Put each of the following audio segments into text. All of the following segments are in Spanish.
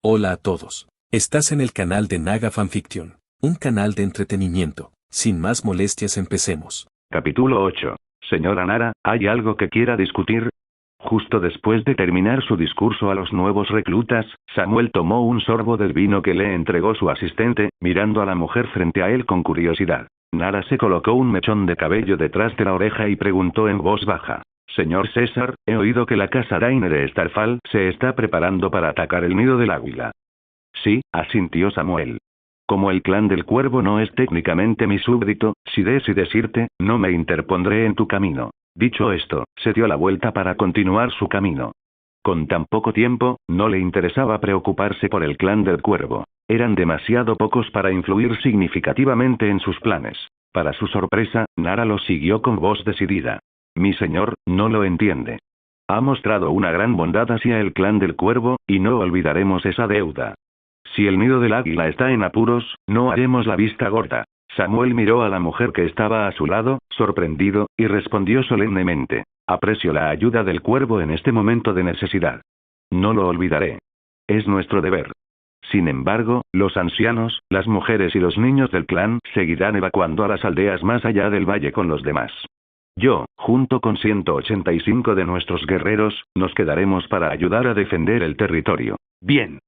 Hola a todos. Estás en el canal de Naga Fanfiction, un canal de entretenimiento. Sin más molestias, empecemos. Capítulo 8. Señora Nara, ¿hay algo que quiera discutir? Justo después de terminar su discurso a los nuevos reclutas, Samuel tomó un sorbo del vino que le entregó su asistente, mirando a la mujer frente a él con curiosidad. Nara se colocó un mechón de cabello detrás de la oreja y preguntó en voz baja. Señor César, he oído que la casa Daine de Starfall se está preparando para atacar el nido del águila. Sí, asintió Samuel. Como el clan del cuervo no es técnicamente mi súbdito, si decides irte, no me interpondré en tu camino. Dicho esto, se dio la vuelta para continuar su camino. Con tan poco tiempo, no le interesaba preocuparse por el clan del cuervo. Eran demasiado pocos para influir significativamente en sus planes. Para su sorpresa, Nara lo siguió con voz decidida. Mi señor, no lo entiende. Ha mostrado una gran bondad hacia el clan del cuervo, y no olvidaremos esa deuda. Si el nido del águila está en apuros, no haremos la vista gorda. Samuel miró a la mujer que estaba a su lado, sorprendido, y respondió solemnemente. Aprecio la ayuda del cuervo en este momento de necesidad. No lo olvidaré. Es nuestro deber. Sin embargo, los ancianos, las mujeres y los niños del clan seguirán evacuando a las aldeas más allá del valle con los demás. Yo, junto con 185 de nuestros guerreros, nos quedaremos para ayudar a defender el territorio. Bien.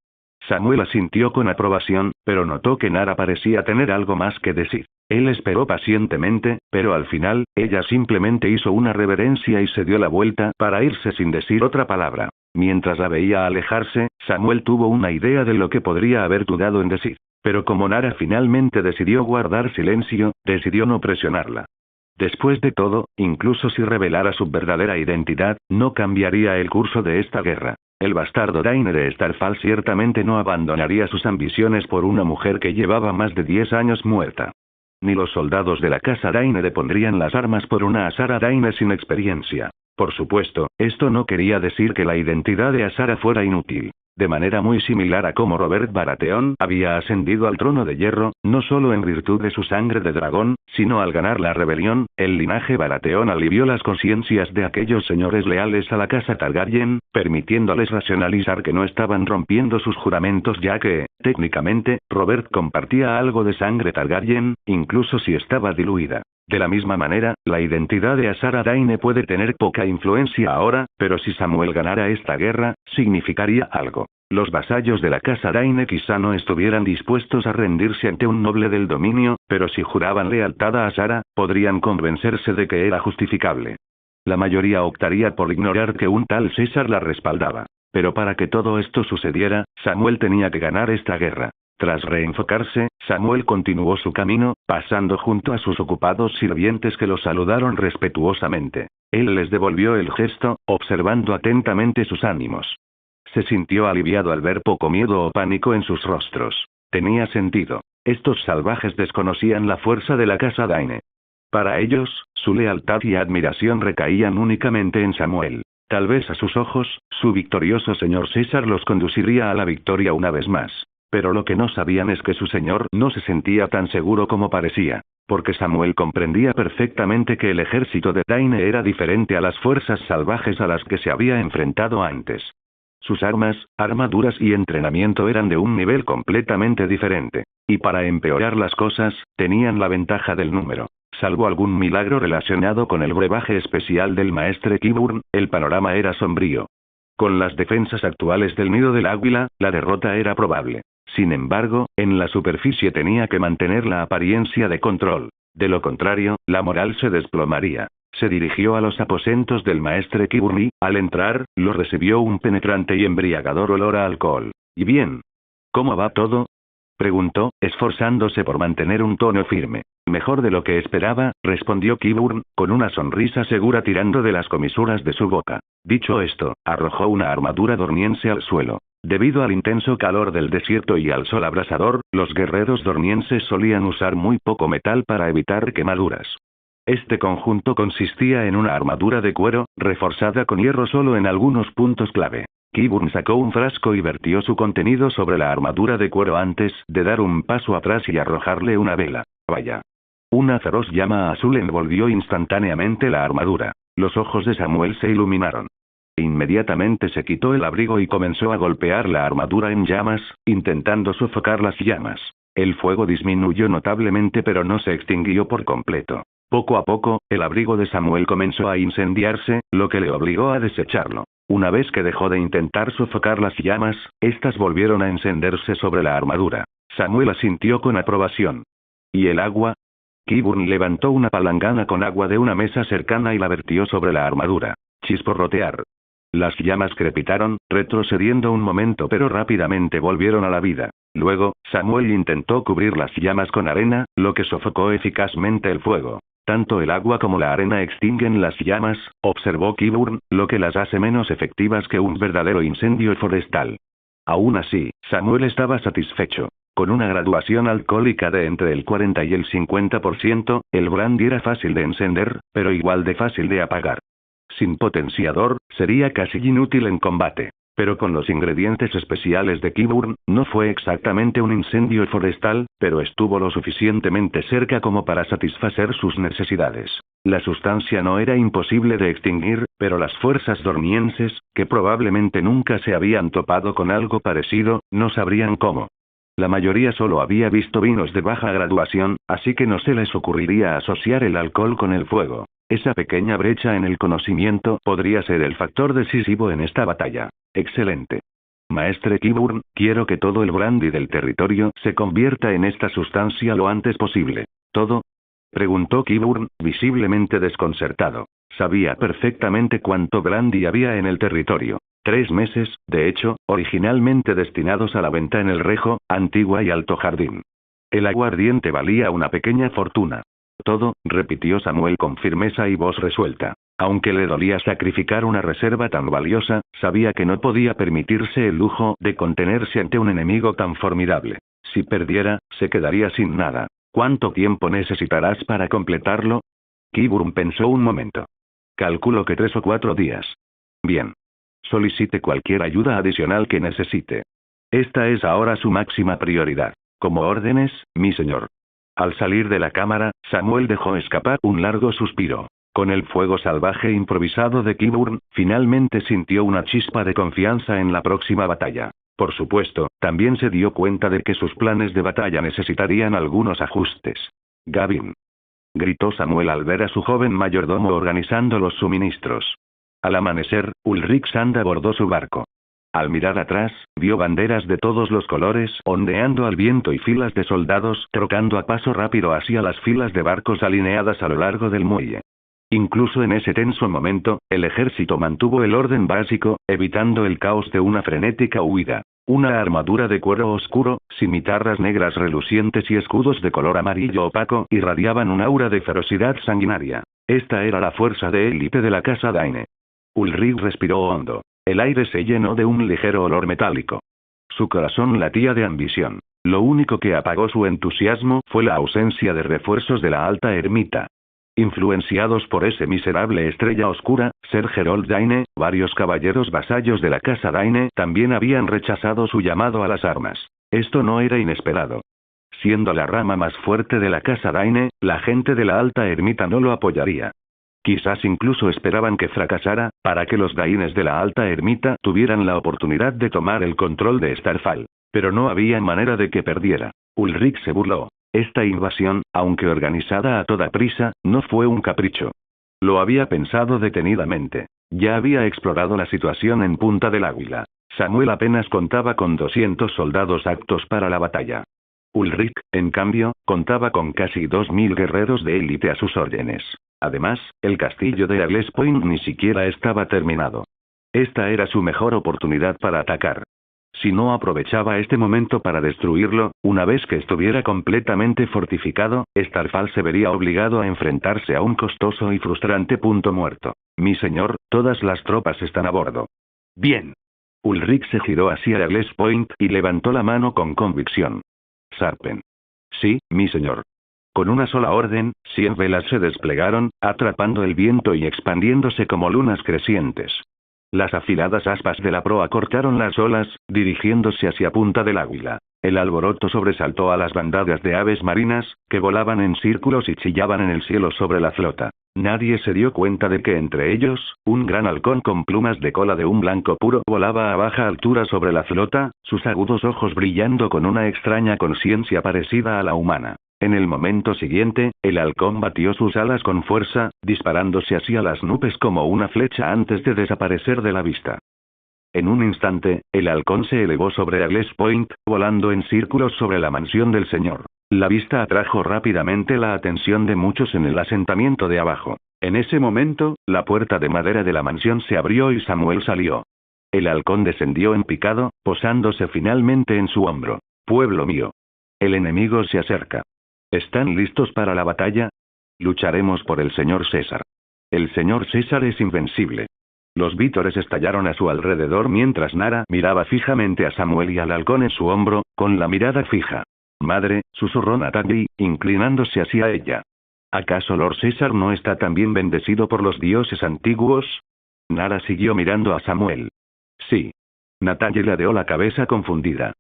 Samuel asintió con aprobación, pero notó que Nara parecía tener algo más que decir. Él esperó pacientemente, pero al final, ella simplemente hizo una reverencia y se dio la vuelta para irse sin decir otra palabra. Mientras la veía alejarse, Samuel tuvo una idea de lo que podría haber dudado en decir. Pero como Nara finalmente decidió guardar silencio, decidió no presionarla. Después de todo, incluso si revelara su verdadera identidad, no cambiaría el curso de esta guerra. El bastardo Daine de Starfall ciertamente no abandonaría sus ambiciones por una mujer que llevaba más de 10 años muerta. Ni los soldados de la casa Daine depondrían las armas por una Azara Daine sin experiencia. Por supuesto, esto no quería decir que la identidad de Azara fuera inútil. De manera muy similar a como Robert Baratheon había ascendido al trono de hierro, no solo en virtud de su sangre de dragón, sino al ganar la rebelión, el linaje Baratheon alivió las conciencias de aquellos señores leales a la casa Targaryen, permitiéndoles racionalizar que no estaban rompiendo sus juramentos ya que, técnicamente, Robert compartía algo de sangre Targaryen, incluso si estaba diluida. De la misma manera, la identidad de Azara Daine puede tener poca influencia ahora, pero si Samuel ganara esta guerra, significaría algo. Los vasallos de la casa Daine quizá no estuvieran dispuestos a rendirse ante un noble del dominio, pero si juraban lealtad a Azara, podrían convencerse de que era justificable. La mayoría optaría por ignorar que un tal César la respaldaba. Pero para que todo esto sucediera, Samuel tenía que ganar esta guerra. Tras reenfocarse, Samuel continuó su camino, pasando junto a sus ocupados sirvientes que lo saludaron respetuosamente. Él les devolvió el gesto, observando atentamente sus ánimos. Se sintió aliviado al ver poco miedo o pánico en sus rostros. Tenía sentido. Estos salvajes desconocían la fuerza de la casa Daine. Para ellos, su lealtad y admiración recaían únicamente en Samuel. Tal vez a sus ojos, su victorioso señor César los conduciría a la victoria una vez más. Pero lo que no sabían es que su señor no se sentía tan seguro como parecía, porque Samuel comprendía perfectamente que el ejército de Daine era diferente a las fuerzas salvajes a las que se había enfrentado antes. Sus armas, armaduras y entrenamiento eran de un nivel completamente diferente. Y para empeorar las cosas, tenían la ventaja del número. Salvo algún milagro relacionado con el brebaje especial del maestre Qyburn, el panorama era sombrío. Con las defensas actuales del nido del águila, la derrota era probable. Sin embargo, en la superficie tenía que mantener la apariencia de control. De lo contrario, la moral se desplomaría. Se dirigió a los aposentos del maestre Qyburn y, al entrar, lo recibió un penetrante y embriagador olor a alcohol. ¿Y bien? ¿Cómo va todo?, preguntó, esforzándose por mantener un tono firme. Mejor de lo que esperaba, respondió Qyburn, con una sonrisa segura tirando de las comisuras de su boca. Dicho esto, arrojó una armadura dorniense al suelo. Debido al intenso calor del desierto y al sol abrasador, los guerreros dornienses solían usar muy poco metal para evitar quemaduras. Este conjunto consistía en una armadura de cuero, reforzada con hierro solo en algunos puntos clave. Qyburn sacó un frasco y vertió su contenido sobre la armadura de cuero antes de dar un paso atrás y arrojarle una vela. Vaya. Una feroz llama azul envolvió instantáneamente la armadura. Los ojos de Samuel se iluminaron. Inmediatamente se quitó el abrigo y comenzó a golpear la armadura en llamas, intentando sofocar las llamas. El fuego disminuyó notablemente pero no se extinguió por completo. Poco a poco, el abrigo de Samuel comenzó a incendiarse, lo que le obligó a desecharlo. Una vez que dejó de intentar sofocar las llamas, estas volvieron a encenderse sobre la armadura. Samuel asintió con aprobación. ¿Y el agua? Qyburn levantó una palangana con agua de una mesa cercana y la vertió sobre la armadura. Chisporrotear. Las llamas crepitaron, retrocediendo un momento pero rápidamente volvieron a la vida. Luego, Samuel intentó cubrir las llamas con arena, lo que sofocó eficazmente el fuego. Tanto el agua como la arena extinguen las llamas, observó Qyburn, lo que las hace menos efectivas que un verdadero incendio forestal. Aún así, Samuel estaba satisfecho. Con una graduación alcohólica de entre el 40 y el 50%, el brandy era fácil de encender, pero igual de fácil de apagar. Sin potenciador, sería casi inútil en combate. Pero con los ingredientes especiales de Qyburn, no fue exactamente un incendio forestal, pero estuvo lo suficientemente cerca como para satisfacer sus necesidades. La sustancia no era imposible de extinguir, pero las fuerzas dornienses, que probablemente nunca se habían topado con algo parecido, no sabrían cómo. La mayoría solo había visto vinos de baja graduación, así que no se les ocurriría asociar el alcohol con el fuego. Esa pequeña brecha en el conocimiento podría ser el factor decisivo en esta batalla. Excelente. Maestre Qyburn, quiero que todo el brandy del territorio se convierta en esta sustancia lo antes posible. ¿Todo? Preguntó Qyburn, visiblemente desconcertado. Sabía perfectamente cuánto brandy había en el territorio. 3 meses, de hecho, originalmente destinados a la venta en el Rejo, Antigua y Alto Jardín. El aguardiente valía una pequeña fortuna. Todo, repitió Samuel con firmeza y voz resuelta. Aunque le dolía sacrificar una reserva tan valiosa, sabía que no podía permitirse el lujo de contenerse ante un enemigo tan formidable. Si perdiera, se quedaría sin nada. ¿Cuánto tiempo necesitarás para completarlo? Qyburn pensó un momento. Calculo que 3 o 4 días. Bien. Solicite cualquier ayuda adicional que necesite. Esta es ahora su máxima prioridad. Como órdenes, mi señor. Al salir de la cámara, Samuel dejó escapar un largo suspiro. Con el fuego salvaje improvisado de Qyburn, finalmente sintió una chispa de confianza en la próxima batalla. Por supuesto, también se dio cuenta de que sus planes de batalla necesitarían algunos ajustes. Gavin. Gritó Samuel al ver a su joven mayordomo organizando los suministros. Al amanecer, Ulrich Sand abordó su barco. Al mirar atrás, vio banderas de todos los colores ondeando al viento y filas de soldados trocando a paso rápido hacia las filas de barcos alineadas a lo largo del muelle. Incluso en ese tenso momento, el ejército mantuvo el orden básico, evitando el caos de una frenética huida. Una armadura de cuero oscuro, cimitarras negras relucientes y escudos de color amarillo opaco irradiaban un aura de ferocidad sanguinaria. Esta era la fuerza de élite de la casa Daine. Ulrich respiró hondo. El aire se llenó de un ligero olor metálico. Su corazón latía de ambición. Lo único que apagó su entusiasmo fue la ausencia de refuerzos de la alta ermita. Influenciados por ese miserable estrella oscura, Ser Gerold Daine, varios caballeros vasallos de la casa Daine también habían rechazado su llamado a las armas. Esto no era inesperado. Siendo la rama más fuerte de la casa Daine, la gente de la alta ermita no lo apoyaría. Quizás incluso esperaban que fracasara, para que los Daines de la alta ermita tuvieran la oportunidad de tomar el control de Starfall. Pero no había manera de que perdiera. Ulrich se burló. Esta invasión, aunque organizada a toda prisa, no fue un capricho. Lo había pensado detenidamente. Ya había explorado la situación en Punta del Águila. Samuel apenas contaba con 200 soldados aptos para la batalla. Ulrich, en cambio, contaba con casi 2000 guerreros de élite a sus órdenes. Además, el castillo de Eagles Point ni siquiera estaba terminado. Esta era su mejor oportunidad para atacar. Si no aprovechaba este momento para destruirlo, una vez que estuviera completamente fortificado, Starfall se vería obligado a enfrentarse a un costoso y frustrante punto muerto. Mi señor, todas las tropas están a bordo. Bien. Ulrich se giró hacia Eagles Point y levantó la mano con convicción. Sarpen. Sí, mi señor. Con una sola orden, 100 velas se desplegaron, atrapando el viento y expandiéndose como lunas crecientes. Las afiladas aspas de la proa cortaron las olas, dirigiéndose hacia Punta del Águila. El alboroto sobresaltó a las bandadas de aves marinas, que volaban en círculos y chillaban en el cielo sobre la flota. Nadie se dio cuenta de que entre ellos, un gran halcón con plumas de cola de un blanco puro volaba a baja altura sobre la flota, sus agudos ojos brillando con una extraña conciencia parecida a la humana. En el momento siguiente, el halcón batió sus alas con fuerza, disparándose hacia las nubes como una flecha antes de desaparecer de la vista. En un instante, el halcón se elevó sobre Agles Point, volando en círculos sobre la mansión del señor. La vista atrajo rápidamente la atención de muchos en el asentamiento de abajo. En ese momento, la puerta de madera de la mansión se abrió y Samuel salió. El halcón descendió en picado, posándose finalmente en su hombro. Pueblo mío. El enemigo se acerca. ¿Están listos para la batalla? Lucharemos por el señor César. El señor César es invencible. Los vítores estallaron a su alrededor mientras Nara miraba fijamente a Samuel y al halcón en su hombro, con la mirada fija. Madre, susurró Natalie, inclinándose hacia ella. ¿Acaso Lord César no está también bendecido por los dioses antiguos? Nara siguió mirando a Samuel. Sí. Natalie ladeó la cabeza confundida.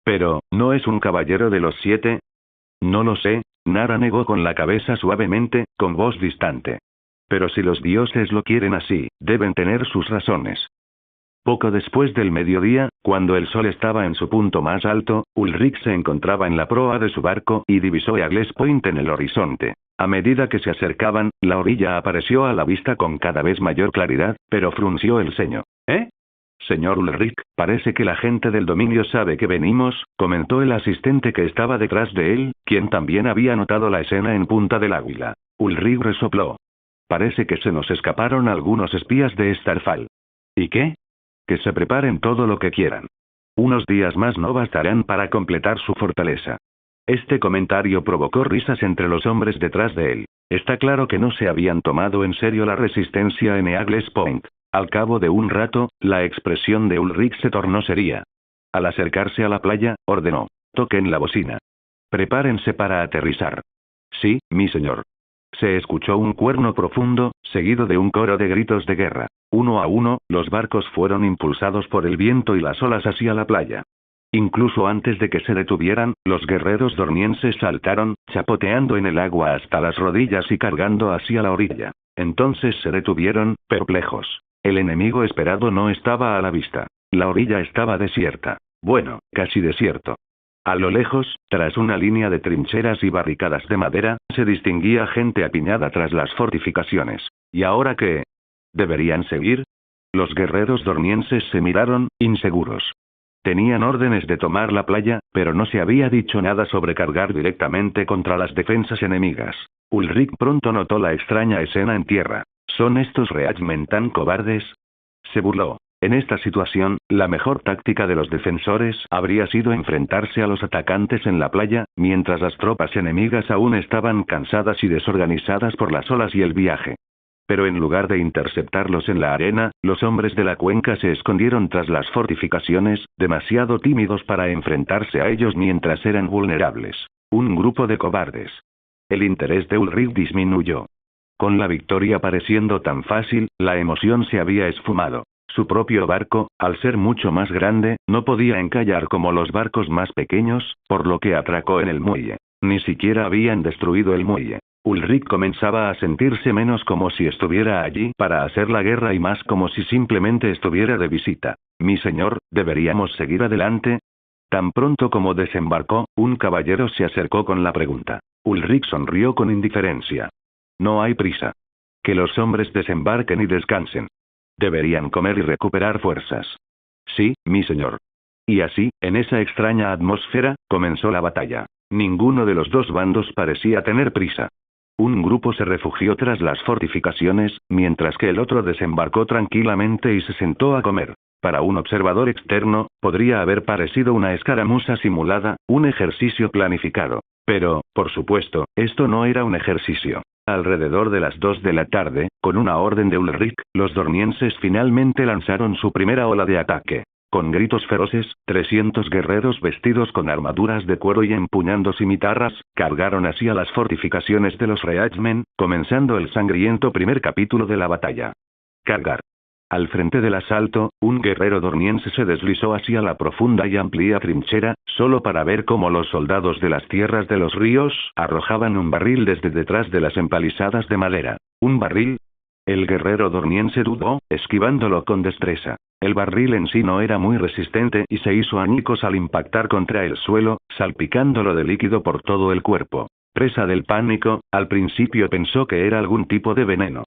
Pero, ¿no es un caballero de los 7? No lo sé, Nara negó con la cabeza suavemente, con voz distante. Pero si los dioses lo quieren así, deben tener sus razones. Poco después del mediodía, cuando el sol estaba en su punto más alto, Ulrich se encontraba en la proa de su barco y divisó Agles Point en el horizonte. A medida que se acercaban, la orilla apareció a la vista con cada vez mayor claridad, pero frunció el ceño. ¿Eh? Señor Ulrich, parece que la gente del dominio sabe que venimos, comentó el asistente que estaba detrás de él, quien también había notado la escena en Punta del Águila. Ulrich resopló. Parece que se nos escaparon algunos espías de Starfall. ¿Y qué? Que se preparen todo lo que quieran. Unos días más no bastarán para completar su fortaleza. Este comentario provocó risas entre los hombres detrás de él. Está claro que no se habían tomado en serio la resistencia en Agles Point. Al cabo de un rato, la expresión de Ulrich se tornó seria. Al acercarse a la playa, ordenó. Toquen la bocina. Prepárense para aterrizar. Sí, mi señor. Se escuchó un cuerno profundo, seguido de un coro de gritos de guerra. Uno a uno, los barcos fueron impulsados por el viento y las olas hacia la playa. Incluso antes de que se detuvieran, los guerreros dornienses saltaron, chapoteando en el agua hasta las rodillas y cargando hacia la orilla. Entonces se detuvieron, perplejos. El enemigo esperado no estaba a la vista. La orilla estaba desierta. Bueno, casi desierto. A lo lejos, tras una línea de trincheras y barricadas de madera, se distinguía gente apiñada tras las fortificaciones. ¿Y ahora qué? ¿Deberían seguir? Los guerreros dornienses se miraron, inseguros. Tenían órdenes de tomar la playa, pero no se había dicho nada sobre cargar directamente contra las defensas enemigas. Ulrich pronto notó la extraña escena en tierra. ¿Son estos Reachmen tan cobardes? Se burló. En esta situación, la mejor táctica de los defensores habría sido enfrentarse a los atacantes en la playa, mientras las tropas enemigas aún estaban cansadas y desorganizadas por las olas y el viaje. Pero en lugar de interceptarlos en la arena, los hombres de la cuenca se escondieron tras las fortificaciones, demasiado tímidos para enfrentarse a ellos mientras eran vulnerables. Un grupo de cobardes. El interés de Ulrich disminuyó. Con la victoria pareciendo tan fácil, la emoción se había esfumado. Su propio barco, al ser mucho más grande, no podía encallar como los barcos más pequeños, por lo que atracó en el muelle. Ni siquiera habían destruido el muelle. Ulrich comenzaba a sentirse menos como si estuviera allí para hacer la guerra y más como si simplemente estuviera de visita. Mi señor, ¿deberíamos seguir adelante? Tan pronto como desembarcó, un caballero se acercó con la pregunta. Ulrich sonrió con indiferencia. No hay prisa. Que los hombres desembarquen y descansen. Deberían comer y recuperar fuerzas. Sí, mi señor. Y así, en esa extraña atmósfera, comenzó la batalla. Ninguno de los dos bandos parecía tener prisa. Un grupo se refugió tras las fortificaciones, mientras que el otro desembarcó tranquilamente y se sentó a comer. Para un observador externo, podría haber parecido una escaramuza simulada, un ejercicio planificado. Pero, por supuesto, esto no era un ejercicio. Alrededor de las 2 de la tarde, con una orden de Ulrich, los dornienses finalmente lanzaron su primera ola de ataque. Con gritos feroces, 300 guerreros vestidos con armaduras de cuero y empuñando cimitarras, cargaron hacia las fortificaciones de los Reachmen, comenzando el sangriento primer capítulo de la batalla. Cargar. Al frente del asalto, un guerrero dorniense se deslizó hacia la profunda y amplia trinchera, solo para ver cómo los soldados de las tierras de los ríos arrojaban un barril desde detrás de las empalizadas de madera. ¿Un barril? El guerrero dorniense dudó, esquivándolo con destreza. El barril en sí no era muy resistente y se hizo añicos al impactar contra el suelo, salpicándolo de líquido por todo el cuerpo. Presa del pánico, al principio pensó que era algún tipo de veneno.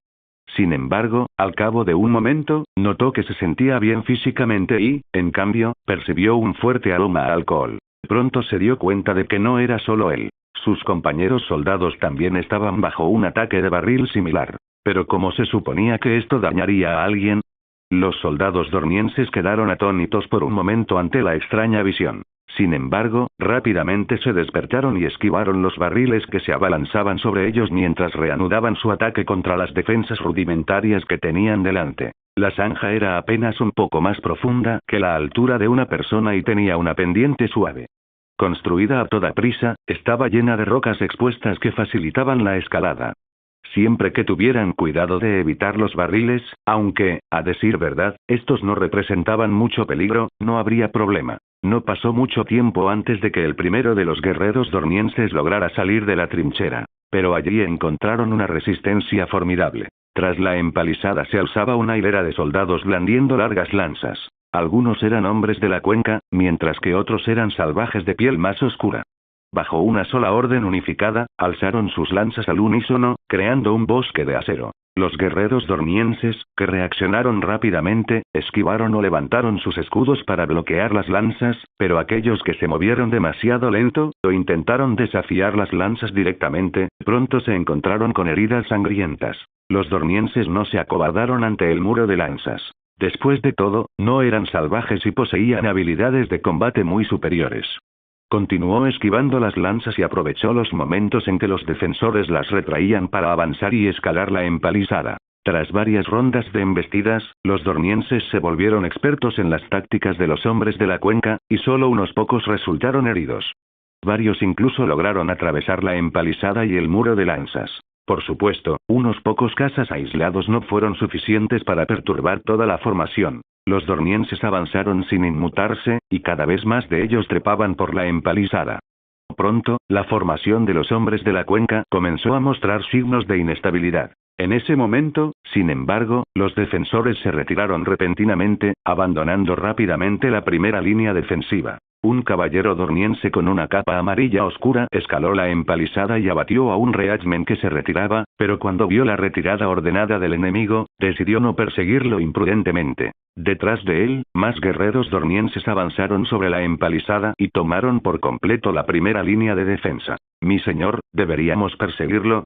Sin embargo, al cabo de un momento, notó que se sentía bien físicamente y, en cambio, percibió un fuerte aroma a alcohol. Pronto se dio cuenta de que no era solo él. Sus compañeros soldados también estaban bajo un ataque de barril similar. Pero ¿cómo se suponía que esto dañaría a alguien? Los soldados dornienses quedaron atónitos por un momento ante la extraña visión. Sin embargo, rápidamente se despertaron y esquivaron los barriles que se abalanzaban sobre ellos mientras reanudaban su ataque contra las defensas rudimentarias que tenían delante. La zanja era apenas un poco más profunda que la altura de una persona y tenía una pendiente suave. Construida a toda prisa, estaba llena de rocas expuestas que facilitaban la escalada. Siempre que tuvieran cuidado de evitar los barriles, aunque, a decir verdad, estos no representaban mucho peligro, no habría problema. No pasó mucho tiempo antes de que el primero de los guerreros dornienses lograra salir de la trinchera. Pero allí encontraron una resistencia formidable. Tras la empalizada se alzaba una hilera de soldados blandiendo largas lanzas. Algunos eran hombres de la cuenca, mientras que otros eran salvajes de piel más oscura. Bajo una sola orden unificada, alzaron sus lanzas al unísono, creando un bosque de acero. Los guerreros dornienses, que reaccionaron rápidamente, esquivaron o levantaron sus escudos para bloquear las lanzas, pero aquellos que se movieron demasiado lento, o intentaron desafiar las lanzas directamente, pronto se encontraron con heridas sangrientas. Los dornienses no se acobardaron ante el muro de lanzas. Después de todo, no eran salvajes y poseían habilidades de combate muy superiores. Continuó esquivando las lanzas y aprovechó los momentos en que los defensores las retraían para avanzar y escalar la empalizada. Tras varias rondas de embestidas, los dornienses se volvieron expertos en las tácticas de los hombres de la cuenca, y solo unos pocos resultaron heridos. Varios incluso lograron atravesar la empalizada y el muro de lanzas. Por supuesto, unos pocos cazas aislados no fueron suficientes para perturbar toda la formación. Los dornienses avanzaron sin inmutarse, y cada vez más de ellos trepaban por la empalizada. Pronto, la formación de los hombres de la cuenca comenzó a mostrar signos de inestabilidad. En ese momento, sin embargo, los defensores se retiraron repentinamente, abandonando rápidamente la primera línea defensiva. Un caballero dorniense con una capa amarilla oscura escaló la empalizada y abatió a un reachmen que se retiraba, pero cuando vio la retirada ordenada del enemigo, decidió no perseguirlo imprudentemente. Detrás de él, más guerreros dornienses avanzaron sobre la empalizada y tomaron por completo la primera línea de defensa. «Mi señor, ¿deberíamos perseguirlo?»,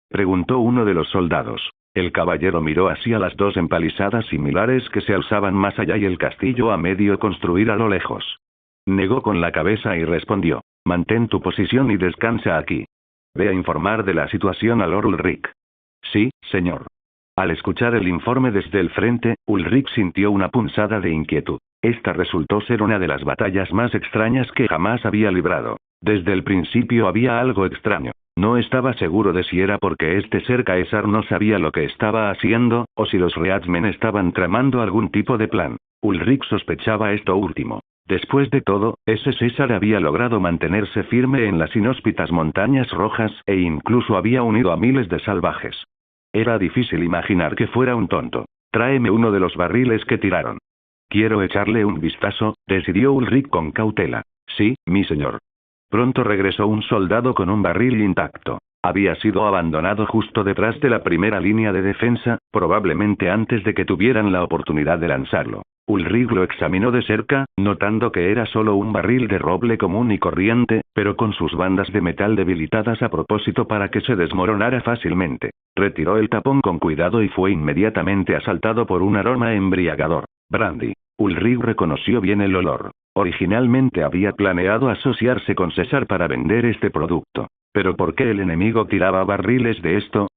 preguntó uno de los soldados. El caballero miró hacia las dos empalizadas similares que se alzaban más allá y el castillo a medio construir a lo lejos. Negó con la cabeza y respondió: «Mantén tu posición y descansa aquí. Ve a informar de la situación a Lord Ulrich». «Sí, señor». Al escuchar el informe desde el frente, Ulrich sintió una punzada de inquietud. Esta resultó ser una de las batallas más extrañas que jamás había librado. Desde el principio había algo extraño. No estaba seguro de si era porque este ser Caesar no sabía lo que estaba haciendo, o si los Reachmen estaban tramando algún tipo de plan. Ulrich sospechaba esto último. Después de todo, ese César había logrado mantenerse firme en las inhóspitas montañas rojas e incluso había unido a miles de salvajes. Era difícil imaginar que fuera un tonto. «Tráeme uno de los barriles que tiraron». «Quiero echarle un vistazo», decidió Ulrich con cautela. «Sí, mi señor». Pronto regresó un soldado con un barril intacto. Había sido abandonado justo detrás de la primera línea de defensa, probablemente antes de que tuvieran la oportunidad de lanzarlo. Ulrich lo examinó de cerca, notando que era solo un barril de roble común y corriente, pero con sus bandas de metal debilitadas a propósito para que se desmoronara fácilmente. Retiró el tapón con cuidado y fue inmediatamente asaltado por un aroma embriagador. Brandy. Ulrich reconoció bien el olor. Originalmente había planeado asociarse con César para vender este producto. Pero ¿por qué el enemigo tiraba barriles de esto?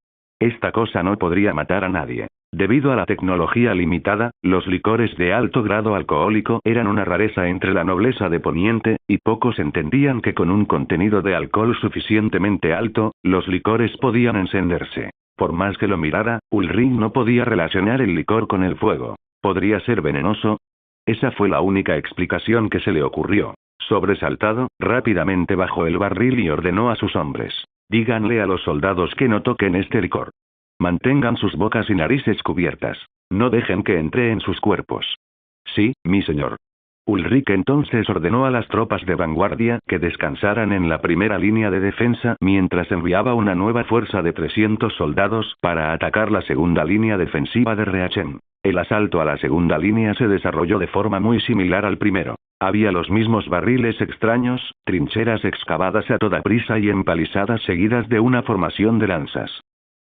Esta cosa no podría matar a nadie. Debido a la tecnología limitada, los licores de alto grado alcohólico eran una rareza entre la nobleza de Poniente, y pocos entendían que con un contenido de alcohol suficientemente alto, los licores podían encenderse. Por más que lo mirara, Ulrich no podía relacionar el licor con el fuego. ¿Podría ser venenoso? Esa fue la única explicación que se le ocurrió. Sobresaltado, rápidamente bajó el barril y ordenó a sus hombres: díganle a los soldados que no toquen este licor. Mantengan sus bocas y narices cubiertas. No dejen que entre en sus cuerpos. Sí, mi señor. Ulrich entonces ordenó a las tropas de vanguardia que descansaran en la primera línea de defensa mientras enviaba una nueva fuerza de 300 soldados para atacar la segunda línea defensiva de Reachen. El asalto a la segunda línea se desarrolló de forma muy similar al primero. Había los mismos barriles extraños, trincheras excavadas a toda prisa y empalizadas seguidas de una formación de lanzas.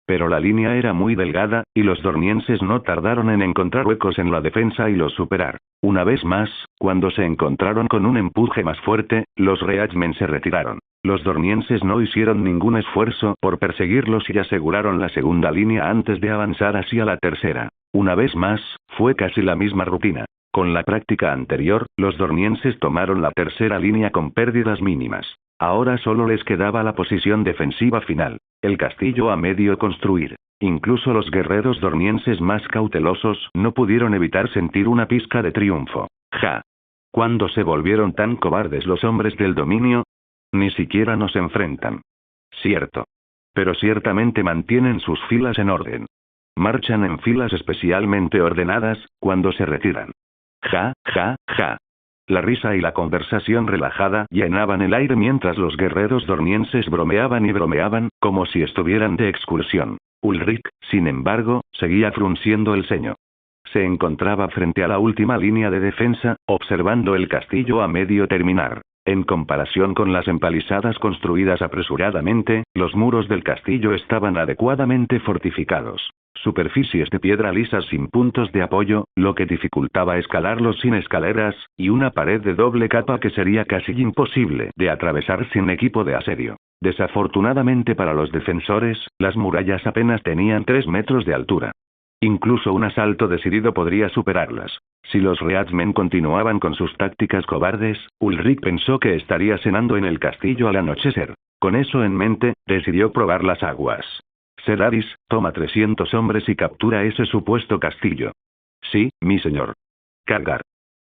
Pero la línea era muy delgada, y los dornienses no tardaron en encontrar huecos en la defensa y los superar. Una vez más, cuando se encontraron con un empuje más fuerte, los Reachmen se retiraron. Los dornienses no hicieron ningún esfuerzo por perseguirlos y aseguraron la segunda línea antes de avanzar hacia la tercera. Una vez más, fue casi la misma rutina. Con la práctica anterior, los dornienses tomaron la tercera línea con pérdidas mínimas. Ahora solo les quedaba la posición defensiva final, el castillo a medio construir. Incluso los guerreros dornienses más cautelosos no pudieron evitar sentir una pizca de triunfo. ¡Ja! ¿Cuándo se volvieron tan cobardes los hombres del dominio? Ni siquiera nos enfrentan. Cierto. Pero ciertamente mantienen sus filas en orden. Marchan en filas especialmente ordenadas, cuando se retiran. ¡Ja, ja, ja! La risa y la conversación relajada llenaban el aire mientras los guerreros dornienses bromeaban y bromeaban, como si estuvieran de excursión. Ulrich, sin embargo, seguía frunciendo el ceño. Se encontraba frente a la última línea de defensa, observando el castillo a medio terminar. En comparación con las empalizadas construidas apresuradamente, los muros del castillo estaban adecuadamente fortificados. Superficies de piedra lisa sin puntos de apoyo, lo que dificultaba escalarlos sin escaleras, y una pared de doble capa que sería casi imposible de atravesar sin equipo de asedio. Desafortunadamente para los defensores, las murallas apenas tenían 3 metros de altura. Incluso un asalto decidido podría superarlas. Si los Reachmen continuaban con sus tácticas cobardes, Ulrich pensó que estaría cenando en el castillo al anochecer. Con eso en mente, decidió probar las aguas. Seradis, toma 300 hombres y captura ese supuesto castillo. Sí, mi señor. Cargar.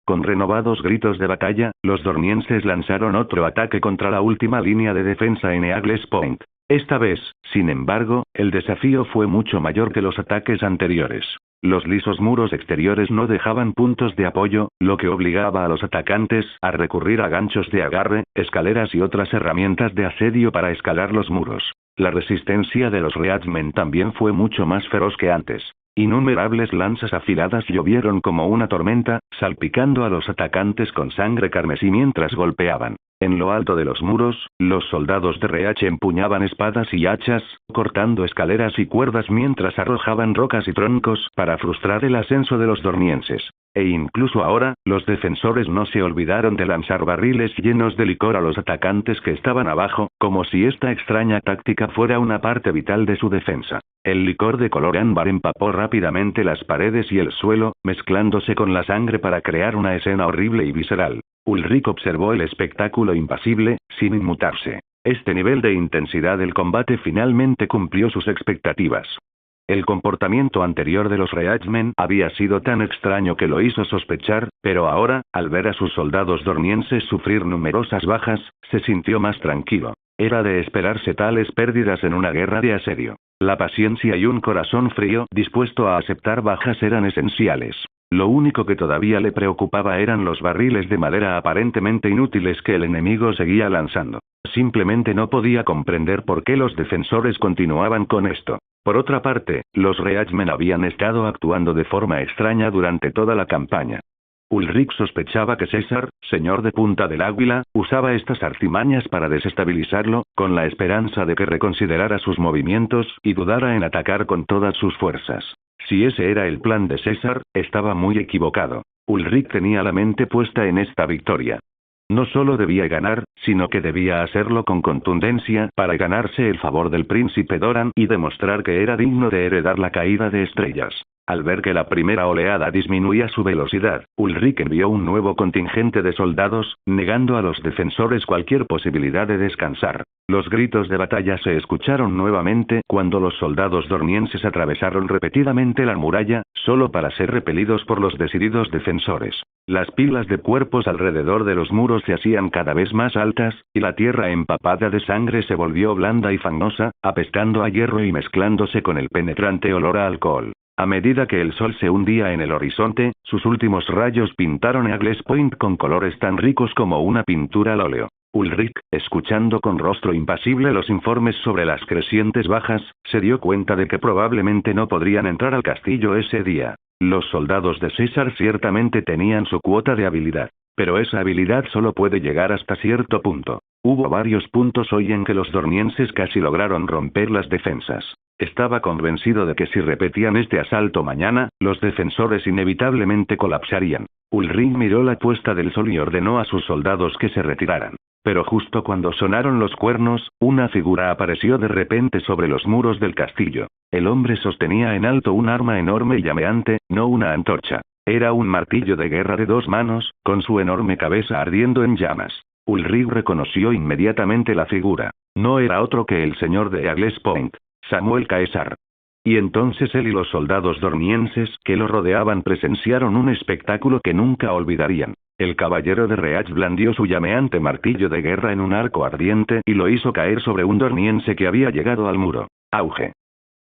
Con renovados gritos de batalla, los dornienses lanzaron otro ataque contra la última línea de defensa en Eagles Point. Esta vez, sin embargo, el desafío fue mucho mayor que los ataques anteriores. Los lisos muros exteriores no dejaban puntos de apoyo, lo que obligaba a los atacantes a recurrir a ganchos de agarre, escaleras y otras herramientas de asedio para escalar los muros. La resistencia de los Reachmen también fue mucho más feroz que antes. Innumerables lanzas afiladas llovieron como una tormenta, salpicando a los atacantes con sangre carmesí mientras golpeaban. En lo alto de los muros, los soldados de Reach empuñaban espadas y hachas, cortando escaleras y cuerdas mientras arrojaban rocas y troncos para frustrar el ascenso de los dornienses. E incluso ahora, los defensores no se olvidaron de lanzar barriles llenos de licor a los atacantes que estaban abajo, como si esta extraña táctica fuera una parte vital de su defensa. El licor de color ámbar empapó rápidamente las paredes y el suelo, mezclándose con la sangre para crear una escena horrible y visceral. Ulrich observó el espectáculo impasible, sin inmutarse. Este nivel de intensidad del combate finalmente cumplió sus expectativas. El comportamiento anterior de los Reachmen había sido tan extraño que lo hizo sospechar, pero ahora, al ver a sus soldados dornienses sufrir numerosas bajas, se sintió más tranquilo. Era de esperarse tales pérdidas en una guerra de asedio. La paciencia y un corazón frío dispuesto a aceptar bajas eran esenciales. Lo único que todavía le preocupaba eran los barriles de madera aparentemente inútiles que el enemigo seguía lanzando. Simplemente no podía comprender por qué los defensores continuaban con esto. Por otra parte, los Reachmen habían estado actuando de forma extraña durante toda la campaña. Ulrich sospechaba que César, señor de Punta del Águila, usaba estas artimañas para desestabilizarlo, con la esperanza de que reconsiderara sus movimientos y dudara en atacar con todas sus fuerzas. Si ese era el plan de César, estaba muy equivocado. Ulrich tenía la mente puesta en esta victoria. No solo debía ganar, sino que debía hacerlo con contundencia para ganarse el favor del príncipe Doran y demostrar que era digno de heredar la caída de estrellas. Al ver que la primera oleada disminuía su velocidad, Ulrich envió un nuevo contingente de soldados, negando a los defensores cualquier posibilidad de descansar. Los gritos de batalla se escucharon nuevamente cuando los soldados dornienses atravesaron repetidamente la muralla, solo para ser repelidos por los decididos defensores. Las pilas de cuerpos alrededor de los muros se hacían cada vez más altas, y la tierra empapada de sangre se volvió blanda y fangosa, apestando a hierro y mezclándose con el penetrante olor a alcohol. A medida que el sol se hundía en el horizonte, sus últimos rayos pintaron Eagles Point con colores tan ricos como una pintura al óleo. Ulrich, escuchando con rostro impasible los informes sobre las crecientes bajas, se dio cuenta de que probablemente no podrían entrar al castillo ese día. Los soldados de César ciertamente tenían su cuota de habilidad, pero esa habilidad solo puede llegar hasta cierto punto. Hubo varios puntos hoy en que los dornienses casi lograron romper las defensas. Estaba convencido de que si repetían este asalto mañana, los defensores inevitablemente colapsarían. Ulrich miró la puesta del sol y ordenó a sus soldados que se retiraran. Pero justo cuando sonaron los cuernos, una figura apareció de repente sobre los muros del castillo. El hombre sostenía en alto un arma enorme y llameante, no una antorcha. Era un martillo de guerra de 2 manos, con su enorme cabeza ardiendo en llamas. Ulrich reconoció inmediatamente la figura. No era otro que el señor de Eagles Point, Samuel Caesar. Y entonces él y los soldados dornienses que lo rodeaban presenciaron un espectáculo que nunca olvidarían. El caballero de Reach blandió su llameante martillo de guerra en un arco ardiente y lo hizo caer sobre un dorniense que había llegado al muro. Auge.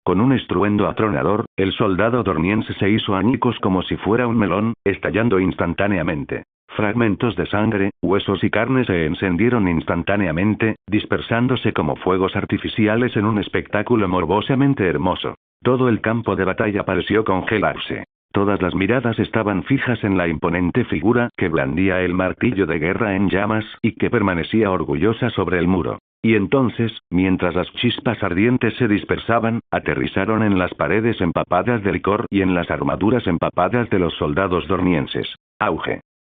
Con un estruendo atronador, el soldado dorniense se hizo añicos como si fuera un melón, estallando instantáneamente. Fragmentos de sangre, huesos y carne se encendieron instantáneamente, dispersándose como fuegos artificiales en un espectáculo morbosamente hermoso. Todo el campo de batalla pareció congelarse. Todas las miradas estaban fijas en la imponente figura que blandía el martillo de guerra en llamas y que permanecía orgullosa sobre el muro. Y entonces, mientras las chispas ardientes se dispersaban, aterrizaron en las paredes empapadas de licor y en las armaduras empapadas de los soldados dornienses. Auge.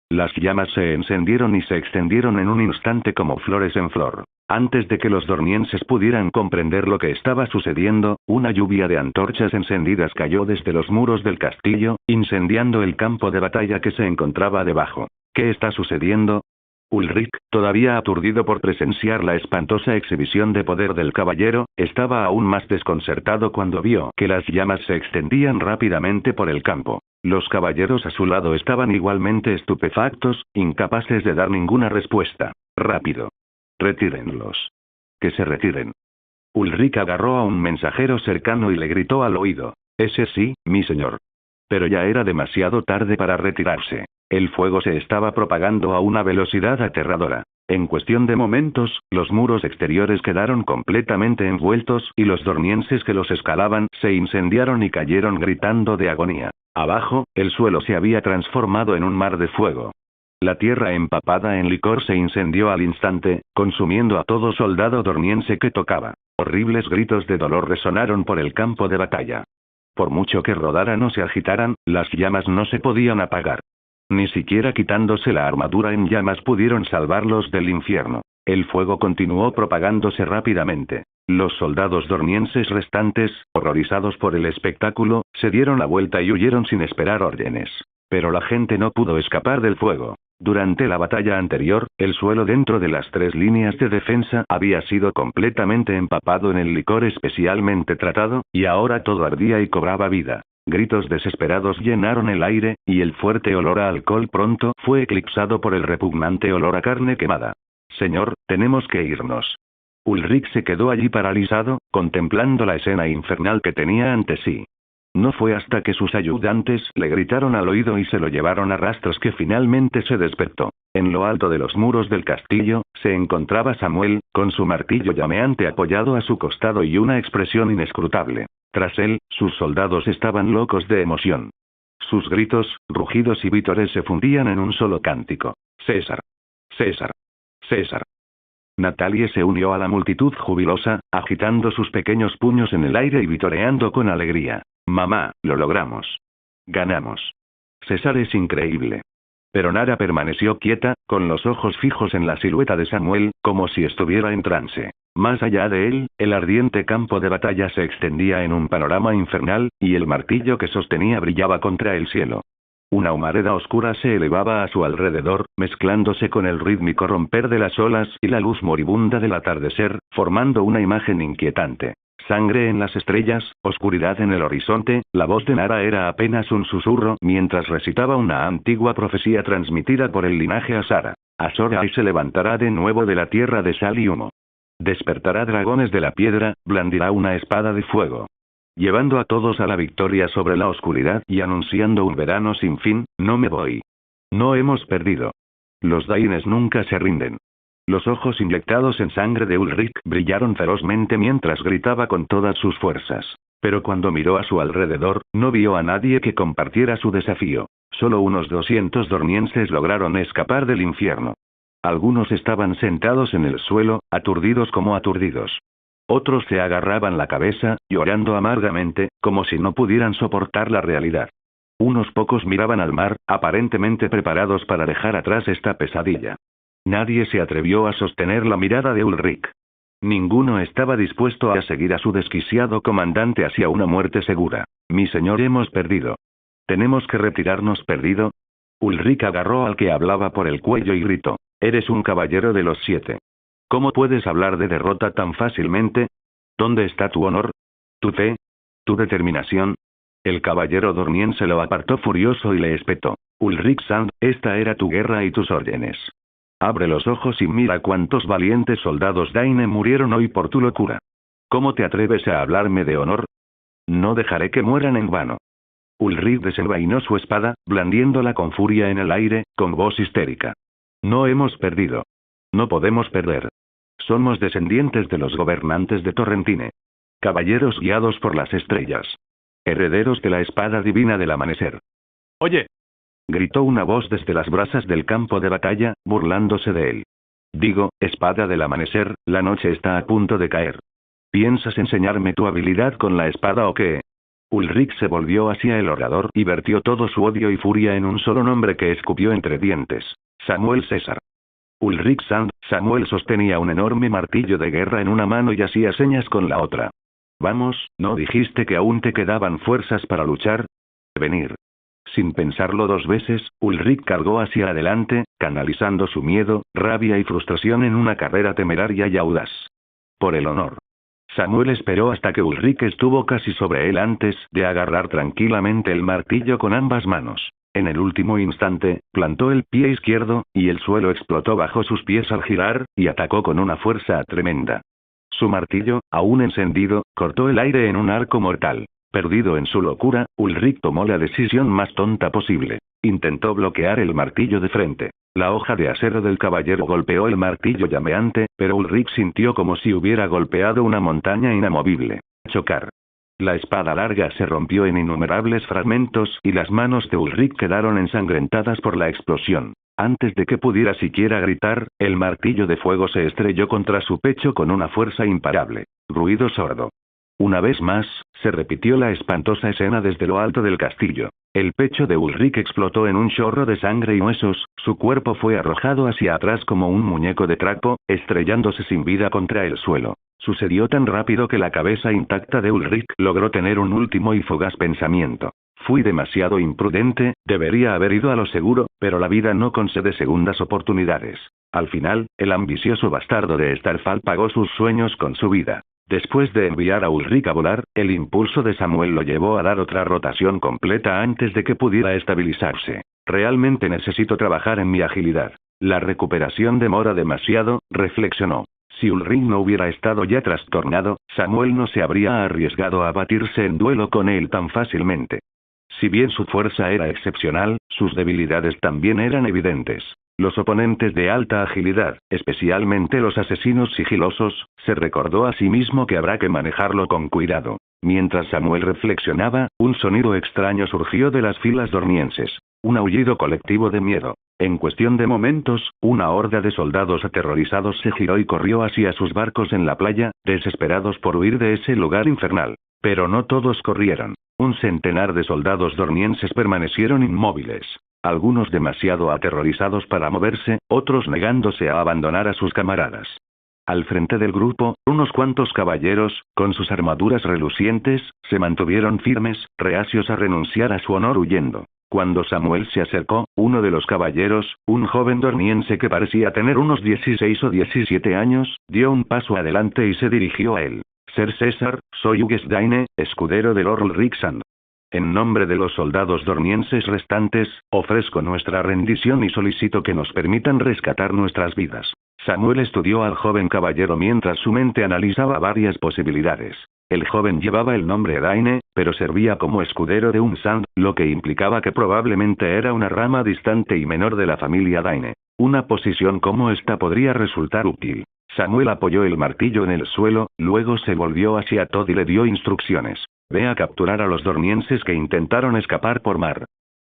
Las llamas se encendieron y se extendieron en un instante como flores en flor. Antes de que los dornienses pudieran comprender lo que estaba sucediendo, una lluvia de antorchas encendidas cayó desde los muros del castillo, incendiando el campo de batalla que se encontraba debajo. ¿Qué está sucediendo? Ulrich, todavía aturdido por presenciar la espantosa exhibición de poder del caballero, estaba aún más desconcertado cuando vio que las llamas se extendían rápidamente por el campo. Los caballeros a su lado estaban igualmente estupefactos, incapaces de dar ninguna respuesta. Rápido. Retírenlos. Que se retiren. Ulrich agarró a un mensajero cercano y le gritó al oído. Ese sí, mi señor. Pero ya era demasiado tarde para retirarse. El fuego se estaba propagando a una velocidad aterradora. En cuestión de momentos, los muros exteriores quedaron completamente envueltos y los dornienses que los escalaban se incendiaron y cayeron gritando de agonía. Abajo, el suelo se había transformado en un mar de fuego. La tierra empapada en licor se incendió al instante, consumiendo a todo soldado dorniense que tocaba. Horribles gritos de dolor resonaron por el campo de batalla. Por mucho que rodaran o se agitaran, las llamas no se podían apagar. Ni siquiera quitándose la armadura en llamas pudieron salvarlos del infierno. El fuego continuó propagándose rápidamente. Los soldados dornienses restantes, horrorizados por el espectáculo, se dieron la vuelta y huyeron sin esperar órdenes. Pero la gente no pudo escapar del fuego. Durante la batalla anterior, el suelo dentro de las 3 líneas de defensa había sido completamente empapado en el licor especialmente tratado, y ahora todo ardía y cobraba vida. Gritos desesperados llenaron el aire, y el fuerte olor a alcohol pronto fue eclipsado por el repugnante olor a carne quemada. Señor, tenemos que irnos. Ulrich se quedó allí paralizado, contemplando la escena infernal que tenía ante sí. No fue hasta que sus ayudantes le gritaron al oído y se lo llevaron a rastros que finalmente se despertó. En lo alto de los muros del castillo, se encontraba Samuel, con su martillo llameante apoyado a su costado y una expresión inescrutable. Tras él, sus soldados estaban locos de emoción. Sus gritos, rugidos y vítores se fundían en un solo cántico. César. César. César. Natalie se unió a la multitud jubilosa, agitando sus pequeños puños en el aire y vitoreando con alegría. Mamá, lo logramos. Ganamos. César es increíble. Pero Nara permaneció quieta, con los ojos fijos en la silueta de Samuel, como si estuviera en trance. Más allá de él, el ardiente campo de batalla se extendía en un panorama infernal, y el martillo que sostenía brillaba contra el cielo. Una humareda oscura se elevaba a su alrededor, mezclándose con el rítmico romper de las olas y la luz moribunda del atardecer, formando una imagen inquietante. Sangre en las estrellas, oscuridad en el horizonte, la voz de Nara era apenas un susurro mientras recitaba una antigua profecía transmitida por el linaje Asara. Azor Ahai se levantará de nuevo de la tierra de sal y humo. Despertará dragones de la piedra, blandirá una espada de fuego. Llevando a todos a la victoria sobre la oscuridad y anunciando un verano sin fin, no me voy. No hemos perdido. Los Daines nunca se rinden. Los ojos inyectados en sangre de Ulrich brillaron ferozmente mientras gritaba con todas sus fuerzas. Pero cuando miró a su alrededor, no vio a nadie que compartiera su desafío. Solo unos 200 dornienses lograron escapar del infierno. Algunos estaban sentados en el suelo, aturdidos como aturdidos. Otros se agarraban la cabeza, llorando amargamente, como si no pudieran soportar la realidad. Unos pocos miraban al mar, aparentemente preparados para dejar atrás esta pesadilla. Nadie se atrevió a sostener la mirada de Ulrich. Ninguno estaba dispuesto a seguir a su desquiciado comandante hacia una muerte segura. Mi señor, hemos perdido. ¿Tenemos que retirarnos perdido? Ulrich agarró al que hablaba por el cuello y gritó. Eres un caballero de los 7. ¿Cómo puedes hablar de derrota tan fácilmente? ¿Dónde está tu honor? ¿Tu fe? ¿Tu determinación? El caballero dorniense lo apartó furioso y le espetó. Ulrich Sand, esta era tu guerra y tus órdenes. Abre los ojos y mira cuántos valientes soldados Daine murieron hoy por tu locura. ¿Cómo te atreves a hablarme de honor? No dejaré que mueran en vano. Ulrich desenvainó su espada, blandiéndola con furia en el aire, con voz histérica. No hemos perdido. No podemos perder. Somos descendientes de los gobernantes de Torrentine. Caballeros guiados por las estrellas. Herederos de la espada divina del amanecer. Oye, Gritó una voz desde las brasas del campo de batalla, burlándose de él. Digo, espada del amanecer, la noche está a punto de caer. ¿Piensas enseñarme tu habilidad con la espada o qué? Ulrich se volvió hacia el orador y vertió todo su odio y furia en un solo nombre que escupió entre dientes. Samuel César. Ulrich Sand, Samuel sostenía un enorme martillo de guerra en una mano y hacía señas con la otra. Vamos, ¿no dijiste que aún te quedaban fuerzas para luchar? Venir. Sin pensarlo 2 veces, Ulrich cargó hacia adelante, canalizando su miedo, rabia y frustración en una carrera temeraria y audaz. Por el honor. Samuel esperó hasta que Ulrich estuvo casi sobre él antes de agarrar tranquilamente el martillo con ambas manos. En el último instante, plantó el pie izquierdo, y el suelo explotó bajo sus pies al girar, y atacó con una fuerza tremenda. Su martillo, aún encendido, cortó el aire en un arco mortal. Perdido en su locura, Ulrich tomó la decisión más tonta posible. Intentó bloquear el martillo de frente. La hoja de acero del caballero golpeó el martillo llameante, pero Ulrich sintió como si hubiera golpeado una montaña inamovible. Chocar. La espada larga se rompió en innumerables fragmentos y las manos de Ulrich quedaron ensangrentadas por la explosión. Antes de que pudiera siquiera gritar, el martillo de fuego se estrelló contra su pecho con una fuerza imparable. Ruido sordo. Una vez más, se repitió la espantosa escena desde lo alto del castillo. El pecho de Ulrich explotó en un chorro de sangre y huesos, su cuerpo fue arrojado hacia atrás como un muñeco de trapo, estrellándose sin vida contra el suelo. Sucedió tan rápido que la cabeza intacta de Ulrich logró tener un último y fugaz pensamiento. Fui demasiado imprudente, debería haber ido a lo seguro, pero la vida no concede segundas oportunidades. Al final, el ambicioso bastardo de Starfall pagó sus sueños con su vida. Después de enviar a Ulrich a volar, el impulso de Samuel lo llevó a dar otra rotación completa antes de que pudiera estabilizarse. Realmente necesito trabajar en mi agilidad. La recuperación demora demasiado, reflexionó. Si Ulrich no hubiera estado ya trastornado, Samuel no se habría arriesgado a batirse en duelo con él tan fácilmente. Si bien su fuerza era excepcional, sus debilidades también eran evidentes. Los oponentes de alta agilidad, especialmente los asesinos sigilosos, se recordó a sí mismo que habrá que manejarlo con cuidado. Mientras Samuel reflexionaba, un sonido extraño surgió de las filas dornienses. Un aullido colectivo de miedo. En cuestión de momentos, una horda de soldados aterrorizados se giró y corrió hacia sus barcos en la playa, desesperados por huir de ese lugar infernal. Pero no todos corrieron. Un centenar de soldados dornienses permanecieron inmóviles. Algunos demasiado aterrorizados para moverse, otros negándose a abandonar a sus camaradas. Al frente del grupo, unos cuantos caballeros, con sus armaduras relucientes, se mantuvieron firmes, reacios a renunciar a su honor huyendo. Cuando Samuel se acercó, uno de los caballeros, un joven dorniense que parecía tener unos 16 o 17 años, dio un paso adelante y se dirigió a él. Ser César, soy Hugues Daine, escudero de Lord Ulricsand. En nombre de los soldados dornienses restantes, ofrezco nuestra rendición y solicito que nos permitan rescatar nuestras vidas. Samuel estudió al joven caballero mientras su mente analizaba varias posibilidades. El joven llevaba el nombre Daine, pero servía como escudero de un Sand, lo que implicaba que probablemente era una rama distante y menor de la familia Daine. Una posición como esta podría resultar útil. Samuel apoyó el martillo en el suelo, luego se volvió hacia Todd y le dio instrucciones. Ve a capturar a los dornienses que intentaron escapar por mar.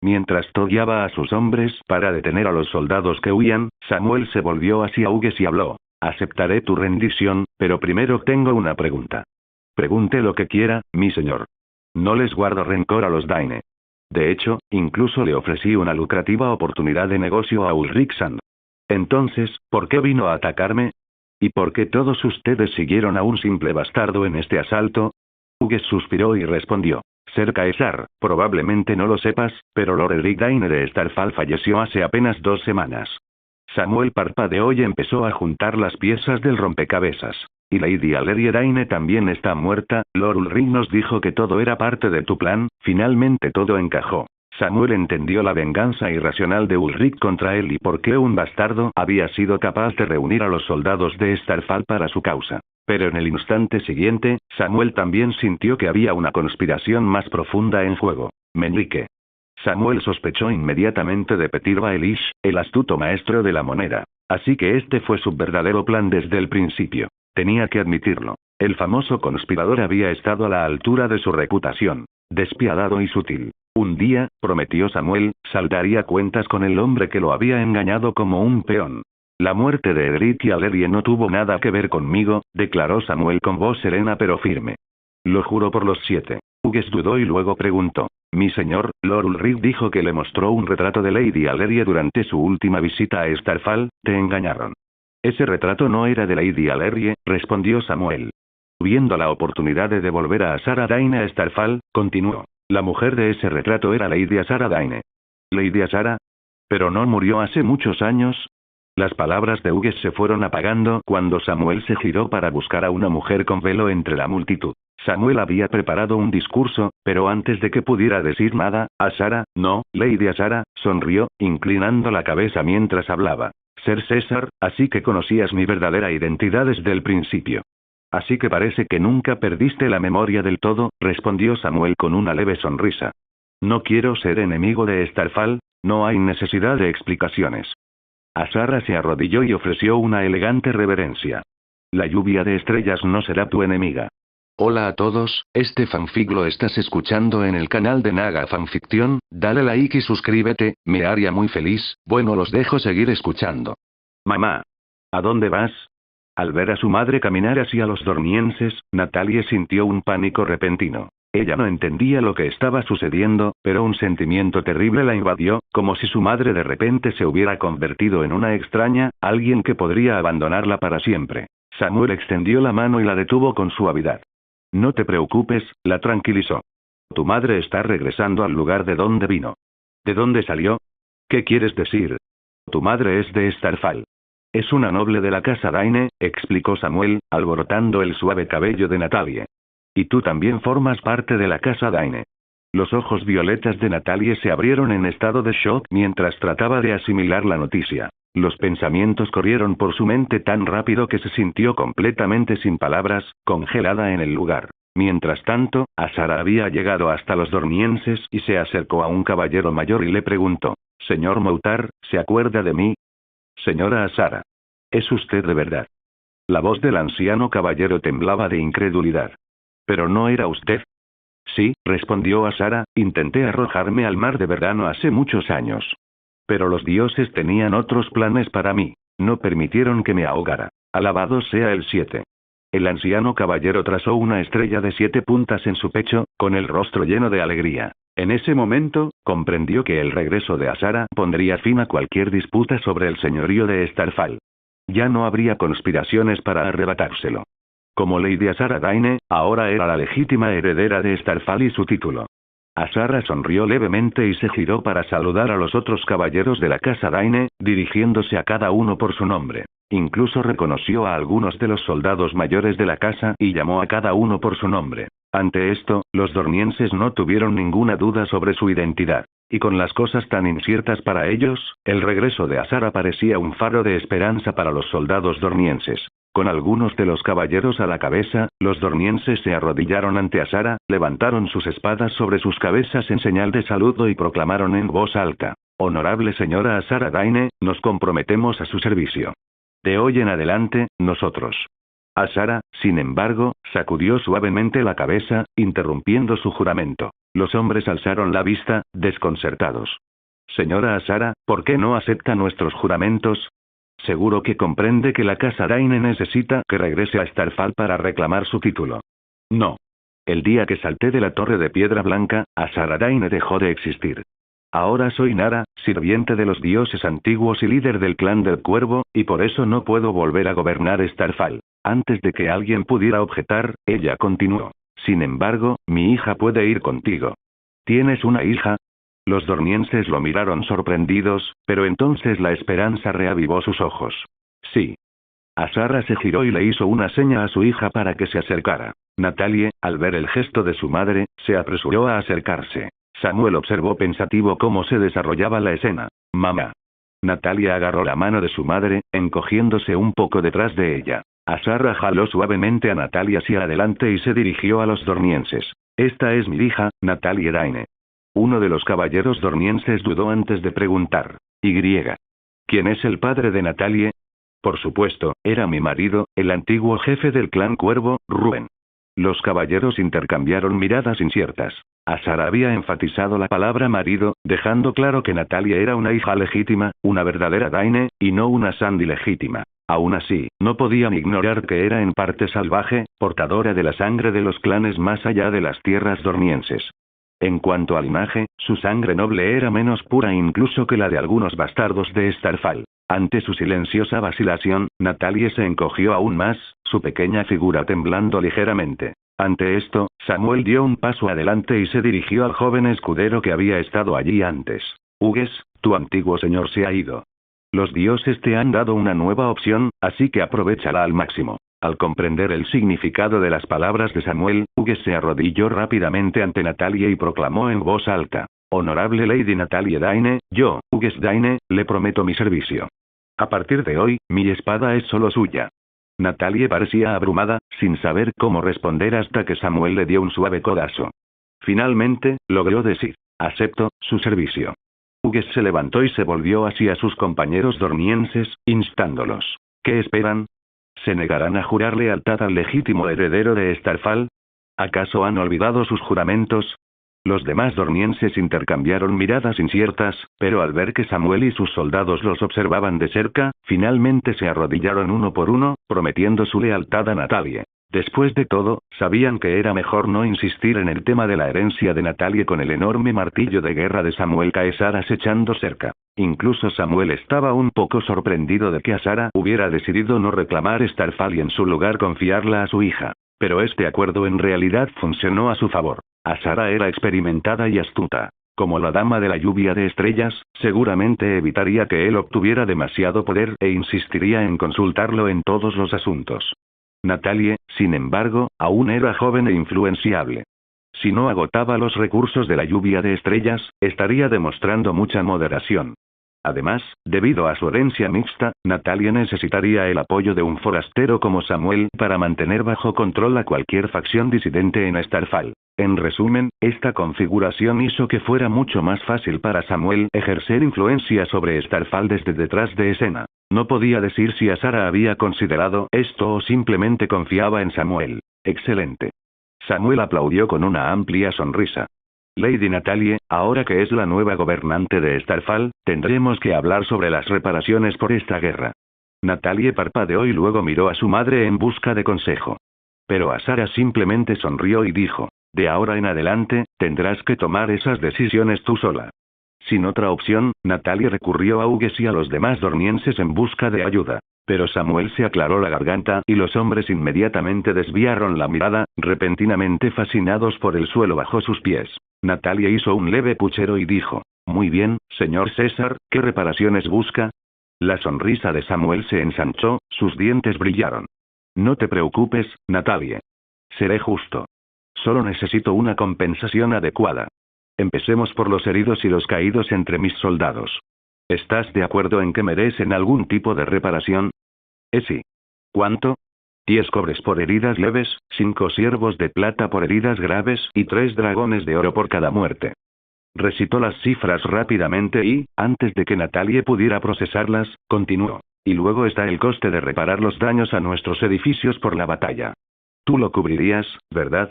Mientras Todd guiaba a sus hombres para detener a los soldados que huían, Samuel se volvió hacia Hugues y habló. Aceptaré tu rendición, pero primero tengo una pregunta. Pregunte lo que quiera, mi señor. No les guardo rencor a los Daine. De hecho, incluso le ofrecí una lucrativa oportunidad de negocio a Ulricsand. Entonces, ¿por qué vino a atacarme? ¿Y por qué todos ustedes siguieron a un simple bastardo en este asalto? Hugues suspiró y respondió. Ser Caesar, probablemente no lo sepas, pero Lord Edric Daine de Starfall falleció hace apenas 2 semanas. Samuel parpadeó y empezó a juntar las piezas del rompecabezas. Y Lady Alleria Daine también está muerta. Lord Ulrich nos dijo que todo era parte de tu plan. Finalmente todo encajó. Samuel entendió la venganza irracional de Ulrich contra él y por qué un bastardo había sido capaz de reunir a los soldados de Starfall para su causa. Pero en el instante siguiente, Samuel también sintió que había una conspiración más profunda en juego. Meñique. Samuel sospechó inmediatamente de Petyr Baelish, el astuto maestro de la moneda. Así que este fue su verdadero plan desde el principio. Tenía que admitirlo. El famoso conspirador había estado a la altura de su reputación. Despiadado y sutil. Un día, prometió Samuel, saldaría cuentas con el hombre que lo había engañado como un peón. La muerte de Edric y Alleria no tuvo nada que ver conmigo, declaró Samuel con voz serena pero firme. Lo juro por los 7. Hugues dudó y luego preguntó. Mi señor, Lord Ulrich dijo que le mostró un retrato de Lady Alleria durante su última visita a Starfall. Te engañaron. Ese retrato no era de Lady Alleria, respondió Samuel. Viendo la oportunidad de devolver a Asara Daine a Starfall, continuó. La mujer de ese retrato era Lady Asara Daine. ¿Lady Asara? ¿Pero no murió hace muchos años? Las palabras de Hugues se fueron apagando cuando Samuel se giró para buscar a una mujer con velo entre la multitud. Samuel había preparado un discurso, pero antes de que pudiera decir nada, Asara, no, Lady Asara, sonrió, inclinando la cabeza mientras hablaba. Ser César, así que conocías mi verdadera identidad desde el principio. Así que parece que nunca perdiste la memoria del todo, respondió Samuel con una leve sonrisa. No quiero ser enemigo de Starfall, no hay necesidad de explicaciones. Asara se arrodilló y ofreció una elegante reverencia. La lluvia de estrellas no será tu enemiga. Hola a todos, este fanfic lo estás escuchando en el canal de Naga Fanfiction, dale like y suscríbete, me haría muy feliz. Bueno, los dejo seguir escuchando. Mamá. ¿A dónde vas? Al ver a su madre caminar hacia los dornienses, Natalie sintió un pánico repentino. Ella no entendía lo que estaba sucediendo, pero un sentimiento terrible la invadió, como si su madre de repente se hubiera convertido en una extraña, alguien que podría abandonarla para siempre. Samuel extendió la mano y la detuvo con suavidad. No te preocupes, la tranquilizó. Tu madre está regresando al lugar de donde vino. ¿De dónde salió? ¿Qué quieres decir? Tu madre es de Starfall. Es una noble de la casa Daine, explicó Samuel, alborotando el suave cabello de Natalie. Y tú también formas parte de la casa Daine. Los ojos violetas de Natalie se abrieron en estado de shock mientras trataba de asimilar la noticia. Los pensamientos corrieron por su mente tan rápido que se sintió completamente sin palabras, congelada en el lugar. Mientras tanto, Asara había llegado hasta los dornienses y se acercó a un caballero mayor y le preguntó. Señor Moutar, ¿se acuerda de mí? Señora Asara. ¿Es usted de verdad? La voz del anciano caballero temblaba de incredulidad. ¿Pero no era usted? Sí, respondió Asara, intenté arrojarme al mar de verano hace muchos años. Pero los dioses tenían otros planes para mí. No permitieron que me ahogara. Alabado sea el 7. El anciano caballero trazó una estrella de 7 puntas en su pecho, con el rostro lleno de alegría. En ese momento, comprendió que el regreso de Azara pondría fin a cualquier disputa sobre el señorío de Starfall. Ya no habría conspiraciones para arrebatárselo. Como Lady Azara Daine, ahora era la legítima heredera de Starfall y su título. Azara sonrió levemente y se giró para saludar a los otros caballeros de la casa Daine, dirigiéndose a cada uno por su nombre. Incluso reconoció a algunos de los soldados mayores de la casa y llamó a cada uno por su nombre. Ante esto, los dornienses no tuvieron ninguna duda sobre su identidad. Y con las cosas tan inciertas para ellos, el regreso de Azara parecía un faro de esperanza para los soldados dornienses. Con algunos de los caballeros a la cabeza, los dornienses se arrodillaron ante Azara, levantaron sus espadas sobre sus cabezas en señal de saludo y proclamaron en voz alta: «Honorable señora Azara Daine, nos comprometemos a su servicio. De hoy en adelante, nosotros». Azara, sin embargo, sacudió suavemente la cabeza, interrumpiendo su juramento. Los hombres alzaron la vista, desconcertados. «Señora Azara, ¿por qué no acepta nuestros juramentos? Seguro que comprende que la casa Daine necesita que regrese a Starfall para reclamar su título». «No. El día que salté de la torre de piedra blanca, Azara Daine dejó de existir. Ahora soy Nara, sirviente de los dioses antiguos y líder del clan del Cuervo, y por eso no puedo volver a gobernar Starfall». Antes de que alguien pudiera objetar, ella continuó: «Sin embargo, mi hija puede ir contigo». «¿Tienes una hija?». Los dornienses lo miraron sorprendidos, pero entonces la esperanza reavivó sus ojos. «Sí». Azara se giró y le hizo una seña a su hija para que se acercara. Natalie, al ver el gesto de su madre, se apresuró a acercarse. Samuel observó pensativo cómo se desarrollaba la escena. «Mamá». Natalia agarró la mano de su madre, encogiéndose un poco detrás de ella. Azara jaló suavemente a Natalia hacia adelante y se dirigió a los dornienses. «Esta es mi hija, Natalie Daine». Uno de los caballeros dornienses dudó antes de preguntar: «¿Y? ¿Quién es el padre de Natalie?». «Por supuesto, era mi marido, el antiguo jefe del clan Cuervo, Rubén». Los caballeros intercambiaron miradas inciertas. Azara había enfatizado la palabra marido, dejando claro que Natalia era una hija legítima, una verdadera Daine, y no una Sandy legítima. Aún así, no podían ignorar que era en parte salvaje, portadora de la sangre de los clanes más allá de las tierras dornienses. En cuanto al linaje, su sangre noble era menos pura incluso que la de algunos bastardos de Starfall. Ante su silenciosa vacilación, Natalie se encogió aún más, su pequeña figura temblando ligeramente. Ante esto, Samuel dio un paso adelante y se dirigió al joven escudero que había estado allí antes. «Hugues, tu antiguo señor se ha ido. Los dioses te han dado una nueva opción, así que aprovéchala al máximo». Al comprender el significado de las palabras de Samuel, Hugues se arrodilló rápidamente ante Natalie y proclamó en voz alta: «Honorable Lady Natalie Daine, yo, Hugues Daine, le prometo mi servicio. A partir de hoy, mi espada es solo suya». Natalie parecía abrumada, sin saber cómo responder hasta que Samuel le dio un suave codazo. Finalmente, logró decir: «Acepto su servicio». Hugues se levantó y se volvió hacia sus compañeros dornienses, instándolos: «¿Qué esperan? ¿Se negarán a jurar lealtad al legítimo heredero de Starfall? ¿Acaso han olvidado sus juramentos?». Los demás dornienses intercambiaron miradas inciertas, pero al ver que Samuel y sus soldados los observaban de cerca, finalmente se arrodillaron uno por uno, prometiendo su lealtad a Natalie. Después de todo, sabían que era mejor no insistir en el tema de la herencia de Natalie con el enorme martillo de guerra de Samuel Caesar acechando cerca. Incluso Samuel estaba un poco sorprendido de que Azara hubiera decidido no reclamar Starfall y en su lugar confiarla a su hija. Pero este acuerdo en realidad funcionó a su favor. Azara era experimentada y astuta. Como la dama de la lluvia de estrellas, seguramente evitaría que él obtuviera demasiado poder e insistiría en consultarlo en todos los asuntos. Natalie, sin embargo, aún era joven e influenciable. Si no agotaba los recursos de la lluvia de estrellas, estaría demostrando mucha moderación. Además, debido a su herencia mixta, Natalie necesitaría el apoyo de un forastero como Samuel para mantener bajo control a cualquier facción disidente en Starfall. En resumen, esta configuración hizo que fuera mucho más fácil para Samuel ejercer influencia sobre Starfall desde detrás de escena. No podía decir si Azara había considerado esto o simplemente confiaba en Samuel. Excelente. Samuel aplaudió con una amplia sonrisa. Lady Natalie, ahora que es la nueva gobernante de Starfall, tendremos que hablar sobre las reparaciones por esta guerra. Natalie parpadeó y luego miró a su madre en busca de consejo. Pero Azara simplemente sonrió y dijo: De ahora en adelante, tendrás que tomar esas decisiones tú sola. Sin otra opción, Natalie recurrió a Hughes y a los demás dornienses en busca de ayuda. Pero Samuel se aclaró la garganta y los hombres inmediatamente desviaron la mirada, repentinamente fascinados por el suelo bajo sus pies. Natalie hizo un leve puchero y dijo: «Muy bien, señor César, ¿qué reparaciones busca?» La sonrisa de Samuel se ensanchó, sus dientes brillaron. «No te preocupes, Natalie. Seré justo. Solo necesito una compensación adecuada. Empecemos por los heridos y los caídos entre mis soldados. ¿Estás de acuerdo en que merecen algún tipo de reparación?» Sí. «¿Cuánto?» 10 cobres por heridas leves, 5 ciervos de plata por heridas graves y 3 dragones de oro por cada muerte. Recitó las cifras rápidamente y, antes de que Natalie pudiera procesarlas, continuó. «Y luego está el coste de reparar los daños a nuestros edificios por la batalla. Tú lo cubrirías, ¿verdad?»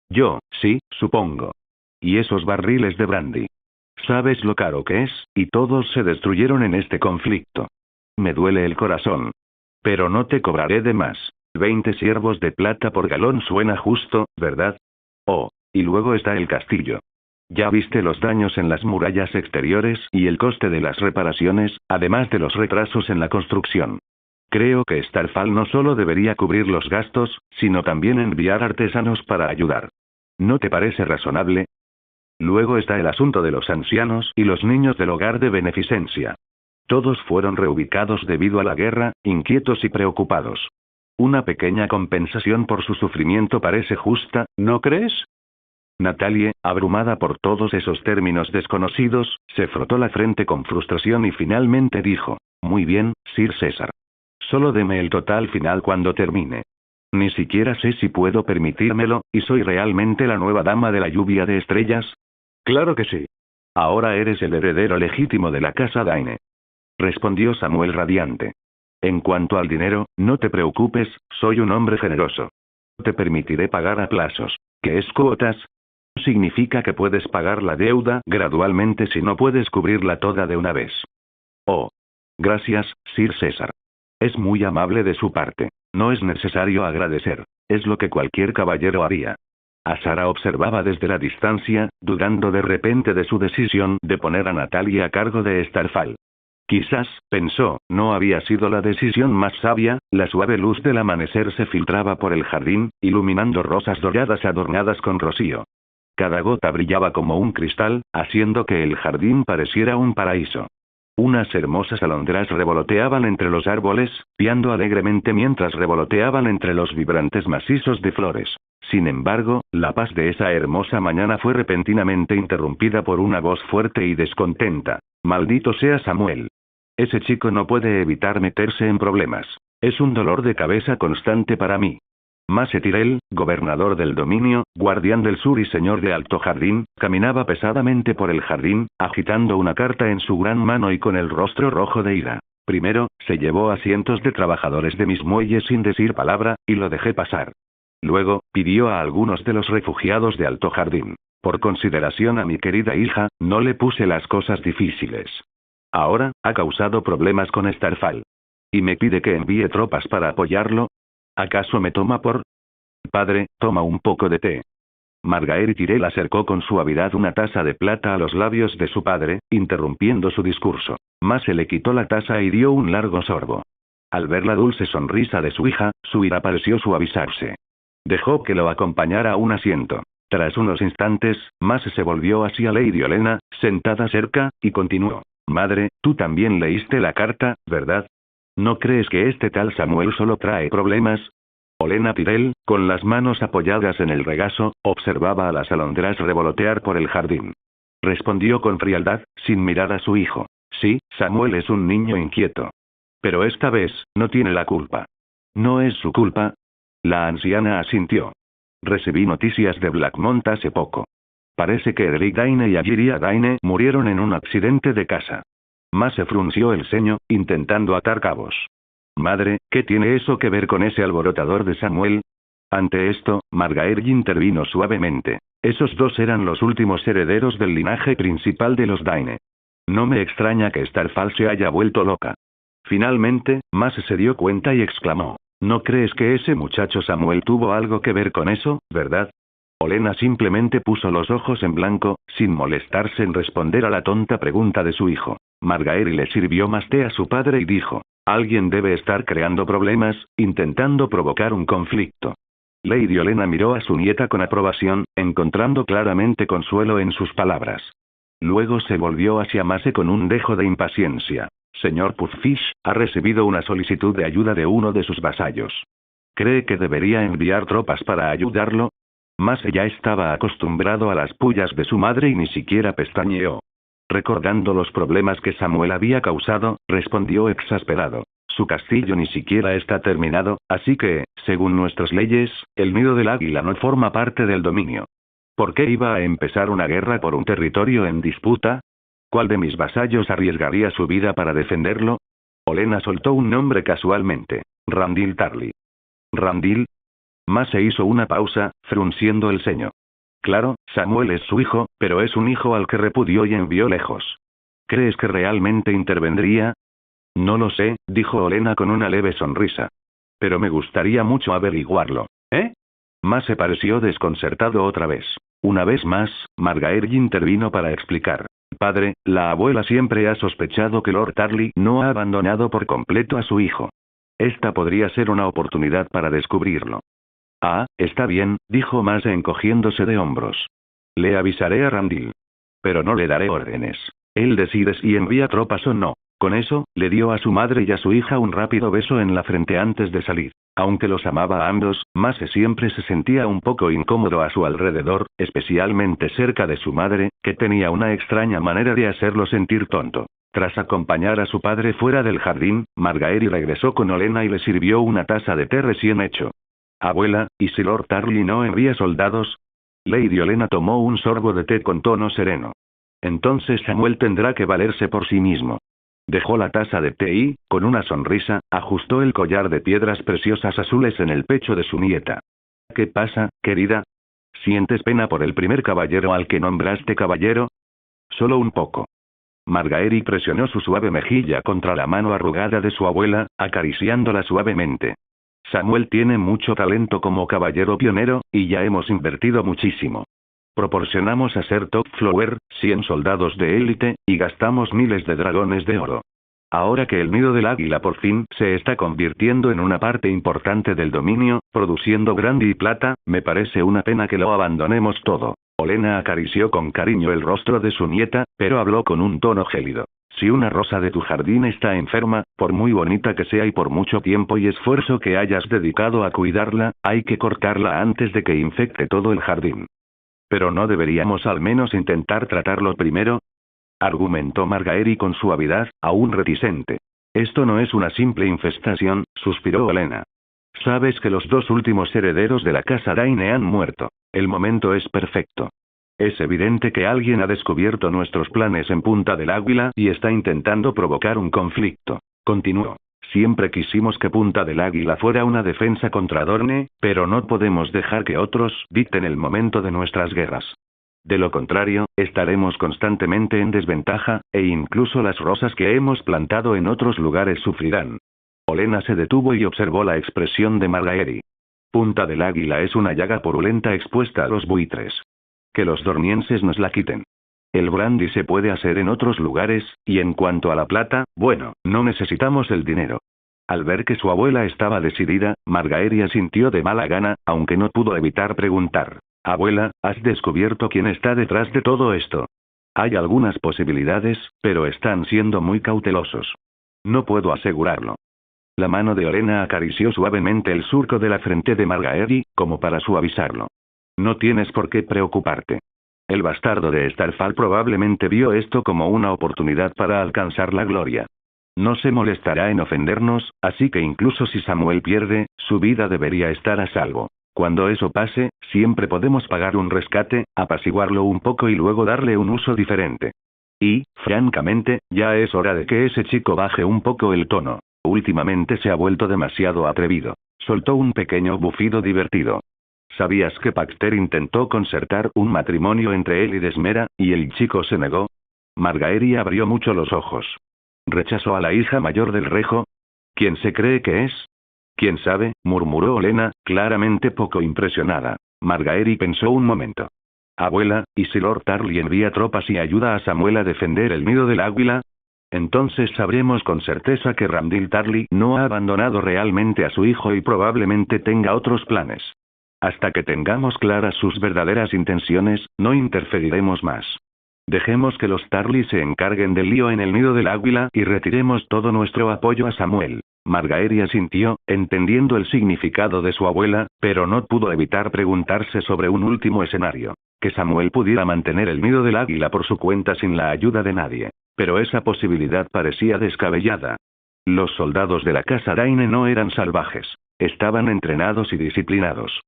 «Yo, sí, supongo. Y esos barriles de brandy. ¿Sabes lo caro que es? Y todos se destruyeron en este conflicto. Me duele el corazón. Pero no te cobraré de más. 20 ciervos de plata por galón suena justo, ¿verdad? Oh, y luego está el castillo. Ya viste los daños en las murallas exteriores y el coste de las reparaciones, además de los retrasos en la construcción. Creo que Starfall no solo debería cubrir los gastos, sino también enviar artesanos para ayudar. ¿No te parece razonable? Luego está el asunto de los ancianos y los niños del hogar de beneficencia. Todos fueron reubicados debido a la guerra, inquietos y preocupados. Una pequeña compensación por su sufrimiento parece justa, ¿no crees?» Natalie, abrumada por todos esos términos desconocidos, se frotó la frente con frustración y finalmente dijo: «Muy bien, Sir César. Solo deme el total final cuando termine. Ni siquiera sé si puedo permitírmelo, ¿y soy realmente la nueva dama de la lluvia de estrellas?» «Claro que sí. Ahora eres el heredero legítimo de la casa Daine», respondió Samuel radiante. «En cuanto al dinero, no te preocupes, soy un hombre generoso. Te permitiré pagar a plazos. ¿Qué es cuotas? Significa que puedes pagar la deuda gradualmente si no puedes cubrirla toda de una vez». «Oh. Gracias, Sir César. Es muy amable de su parte. No es necesario agradecer. Es lo que cualquier caballero haría». Azara observaba desde la distancia, dudando de repente de su decisión de poner a Natalie a cargo de Starfall. Quizás, pensó, no había sido la decisión más sabia. La suave luz del amanecer se filtraba por el jardín, iluminando rosas doradas adornadas con rocío. Cada gota brillaba como un cristal, haciendo que el jardín pareciera un paraíso. Unas hermosas alondras revoloteaban entre los árboles, piando alegremente mientras revoloteaban entre los vibrantes macizos de flores. Sin embargo, la paz de esa hermosa mañana fue repentinamente interrumpida por una voz fuerte y descontenta. «Maldito sea Samuel. Ese chico no puede evitar meterse en problemas. Es un dolor de cabeza constante para mí». Mace Tyrell, gobernador del dominio, guardián del sur y señor de Alto Jardín, caminaba pesadamente por el jardín, agitando una carta en su gran mano y con el rostro rojo de ira. Primero, se llevó a cientos de trabajadores de mis muelles sin decir palabra, y lo dejé pasar. Luego, pidió a algunos de los refugiados de Alto Jardín. Por consideración a mi querida hija, no le puse las cosas difíciles. Ahora, ha causado problemas con Starfall. ¿Y me pide que envíe tropas para apoyarlo? ¿Acaso me toma por...? Padre, toma un poco de té. Margaery Tyrell acercó con suavidad una taza de plata a los labios de su padre, interrumpiendo su discurso. Mace le quitó la taza y dio un largo sorbo. Al ver la dulce sonrisa de su hija, su ira pareció suavizarse. Dejó que lo acompañara a un asiento. Tras unos instantes, Mace se volvió hacia Lady Olenna, sentada cerca, y continuó. «Madre, tú también leíste la carta, ¿verdad? ¿No crees que este tal Samuel solo trae problemas?» Olenna Tyrell, con las manos apoyadas en el regazo, observaba a las alondras revolotear por el jardín. Respondió con frialdad, sin mirar a su hijo. «Sí, Samuel es un niño inquieto. Pero esta vez, no tiene la culpa». «¿No es su culpa?» La anciana asintió. «Recibí noticias de Blackmont hace poco. Parece que Edric Daine y Agiria Daine murieron en un accidente de casa». Mace frunció el ceño, intentando atar cabos. «Madre, ¿qué tiene eso que ver con ese alborotador de Samuel?» Ante esto, Margaery intervino suavemente. Esos dos eran los últimos herederos del linaje principal de los Daine. No me extraña que Starfall se haya vuelto loca. Finalmente, Mace se dio cuenta y exclamó. «¿No crees que ese muchacho Samuel tuvo algo que ver con eso, verdad?» Olena simplemente puso los ojos en blanco, sin molestarse en responder a la tonta pregunta de su hijo. Margaery le sirvió más té a su padre y dijo: alguien debe estar creando problemas, intentando provocar un conflicto. Lady Olena miró a su nieta con aprobación, encontrando claramente consuelo en sus palabras. Luego se volvió hacia Mase con un dejo de impaciencia. Señor Puffish, ha recibido una solicitud de ayuda de uno de sus vasallos. ¿Cree que debería enviar tropas para ayudarlo? Mase ya estaba acostumbrado a las pullas de su madre y ni siquiera pestañeó. Recordando los problemas que Samuel había causado, respondió exasperado: su castillo ni siquiera está terminado, así que, según nuestras leyes, el nido del águila no forma parte del dominio. ¿Por qué iba a empezar una guerra por un territorio en disputa? ¿Cuál de mis vasallos arriesgaría su vida para defenderlo? Olena soltó un nombre casualmente: Randil Tarly. ¿Randil? Mase hizo una pausa, frunciendo el ceño. Claro, Samuel es su hijo, pero es un hijo al que repudió y envió lejos. ¿Crees que realmente intervendría? No lo sé, dijo Olena con una leve sonrisa. Pero me gustaría mucho averiguarlo. ¿Eh? Mase pareció desconcertado otra vez. Una vez más, Margaery intervino para explicar. Padre, la abuela siempre ha sospechado que Lord Tarly no ha abandonado por completo a su hijo. Esta podría ser una oportunidad para descubrirlo. Ah, está bien, dijo Mase encogiéndose de hombros. Le avisaré a Randil. Pero no le daré órdenes. Él decide si envía tropas o no. Con eso, le dio a su madre y a su hija un rápido beso en la frente antes de salir. Aunque los amaba a ambos, Mase siempre se sentía un poco incómodo a su alrededor, especialmente cerca de su madre, que tenía una extraña manera de hacerlo sentir tonto. Tras acompañar a su padre fuera del jardín, Margaery regresó con Olena y le sirvió una taza de té recién hecho. Abuela, ¿y si Lord Tarly no envía soldados? Lady Olena tomó un sorbo de té con tono sereno. Entonces Samuel tendrá que valerse por sí mismo. Dejó la taza de té y, con una sonrisa, ajustó el collar de piedras preciosas azules en el pecho de su nieta. ¿Qué pasa, querida? ¿Sientes pena por el primer caballero al que nombraste caballero? Solo un poco. Margaery presionó su suave mejilla contra la mano arrugada de su abuela, acariciándola suavemente. Samuel tiene mucho talento como caballero pionero, y ya hemos invertido muchísimo. Proporcionamos a Ser Top Flower 100 soldados de élite, y gastamos miles de dragones de oro. Ahora que el nido del águila por fin se está convirtiendo en una parte importante del dominio, produciendo brandy y plata, me parece una pena que lo abandonemos todo. Olena acarició con cariño el rostro de su nieta, pero habló con un tono gélido. Si una rosa de tu jardín está enferma, por muy bonita que sea y por mucho tiempo y esfuerzo que hayas dedicado a cuidarla, hay que cortarla antes de que infecte todo el jardín. ¿Pero no deberíamos al menos intentar tratarlo primero?, argumentó Margaery con suavidad, aún reticente. Esto no es una simple infestación, suspiró Olena. Sabes que los dos últimos herederos de la casa Daine han muerto. El momento es perfecto. Es evidente que alguien ha descubierto nuestros planes en Punta del Águila y está intentando provocar un conflicto. Continuó. Siempre quisimos que Punta del Águila fuera una defensa contra Dorne, pero no podemos dejar que otros dicten el momento de nuestras guerras. De lo contrario, estaremos constantemente en desventaja, e incluso las rosas que hemos plantado en otros lugares sufrirán. Olena se detuvo y observó la expresión de Margaery. Punta del Águila es una llaga purulenta expuesta a los buitres. Que los dornienses nos la quiten. El brandy se puede hacer en otros lugares, y en cuanto a la plata, bueno, no necesitamos el dinero. Al ver que su abuela estaba decidida, Margaery asintió de mala gana, aunque no pudo evitar preguntar. Abuela, ¿has descubierto quién está detrás de todo esto? Hay algunas posibilidades, pero están siendo muy cautelosos. No puedo asegurarlo. La mano de Olena acarició suavemente el surco de la frente de Margaery, como para suavizarlo. No tienes por qué preocuparte. El bastardo de Starfall probablemente vio esto como una oportunidad para alcanzar la gloria. No se molestará en ofendernos, así que incluso si Samuel pierde, su vida debería estar a salvo. Cuando eso pase, siempre podemos pagar un rescate, apaciguarlo un poco y luego darle un uso diferente. Y, francamente, ya es hora de que ese chico baje un poco el tono. Últimamente se ha vuelto demasiado atrevido. Soltó un pequeño bufido divertido. ¿Sabías que Paxter intentó concertar un matrimonio entre él y Desmera, y el chico se negó? Margaery abrió mucho los ojos. ¿Rechazó a la hija mayor del rejo? ¿Quién se cree que es? ¿Quién sabe?, murmuró Olena, claramente poco impresionada. Margaery pensó un momento. Abuela, ¿y si Lord Tarly envía tropas y ayuda a Samuel a defender el nido del águila? Entonces sabremos con certeza que Randyll Tarly no ha abandonado realmente a su hijo y probablemente tenga otros planes. Hasta que tengamos claras sus verdaderas intenciones, no interferiremos más. Dejemos que los Tarly se encarguen del lío en el nido del águila y retiremos todo nuestro apoyo a Samuel. Margaery asintió, entendiendo el significado de su abuela, pero no pudo evitar preguntarse sobre un último escenario. Que Samuel pudiera mantener el nido del águila por su cuenta sin la ayuda de nadie. Pero esa posibilidad parecía descabellada. Los soldados de la casa Daine no eran salvajes. Estaban entrenados y disciplinados.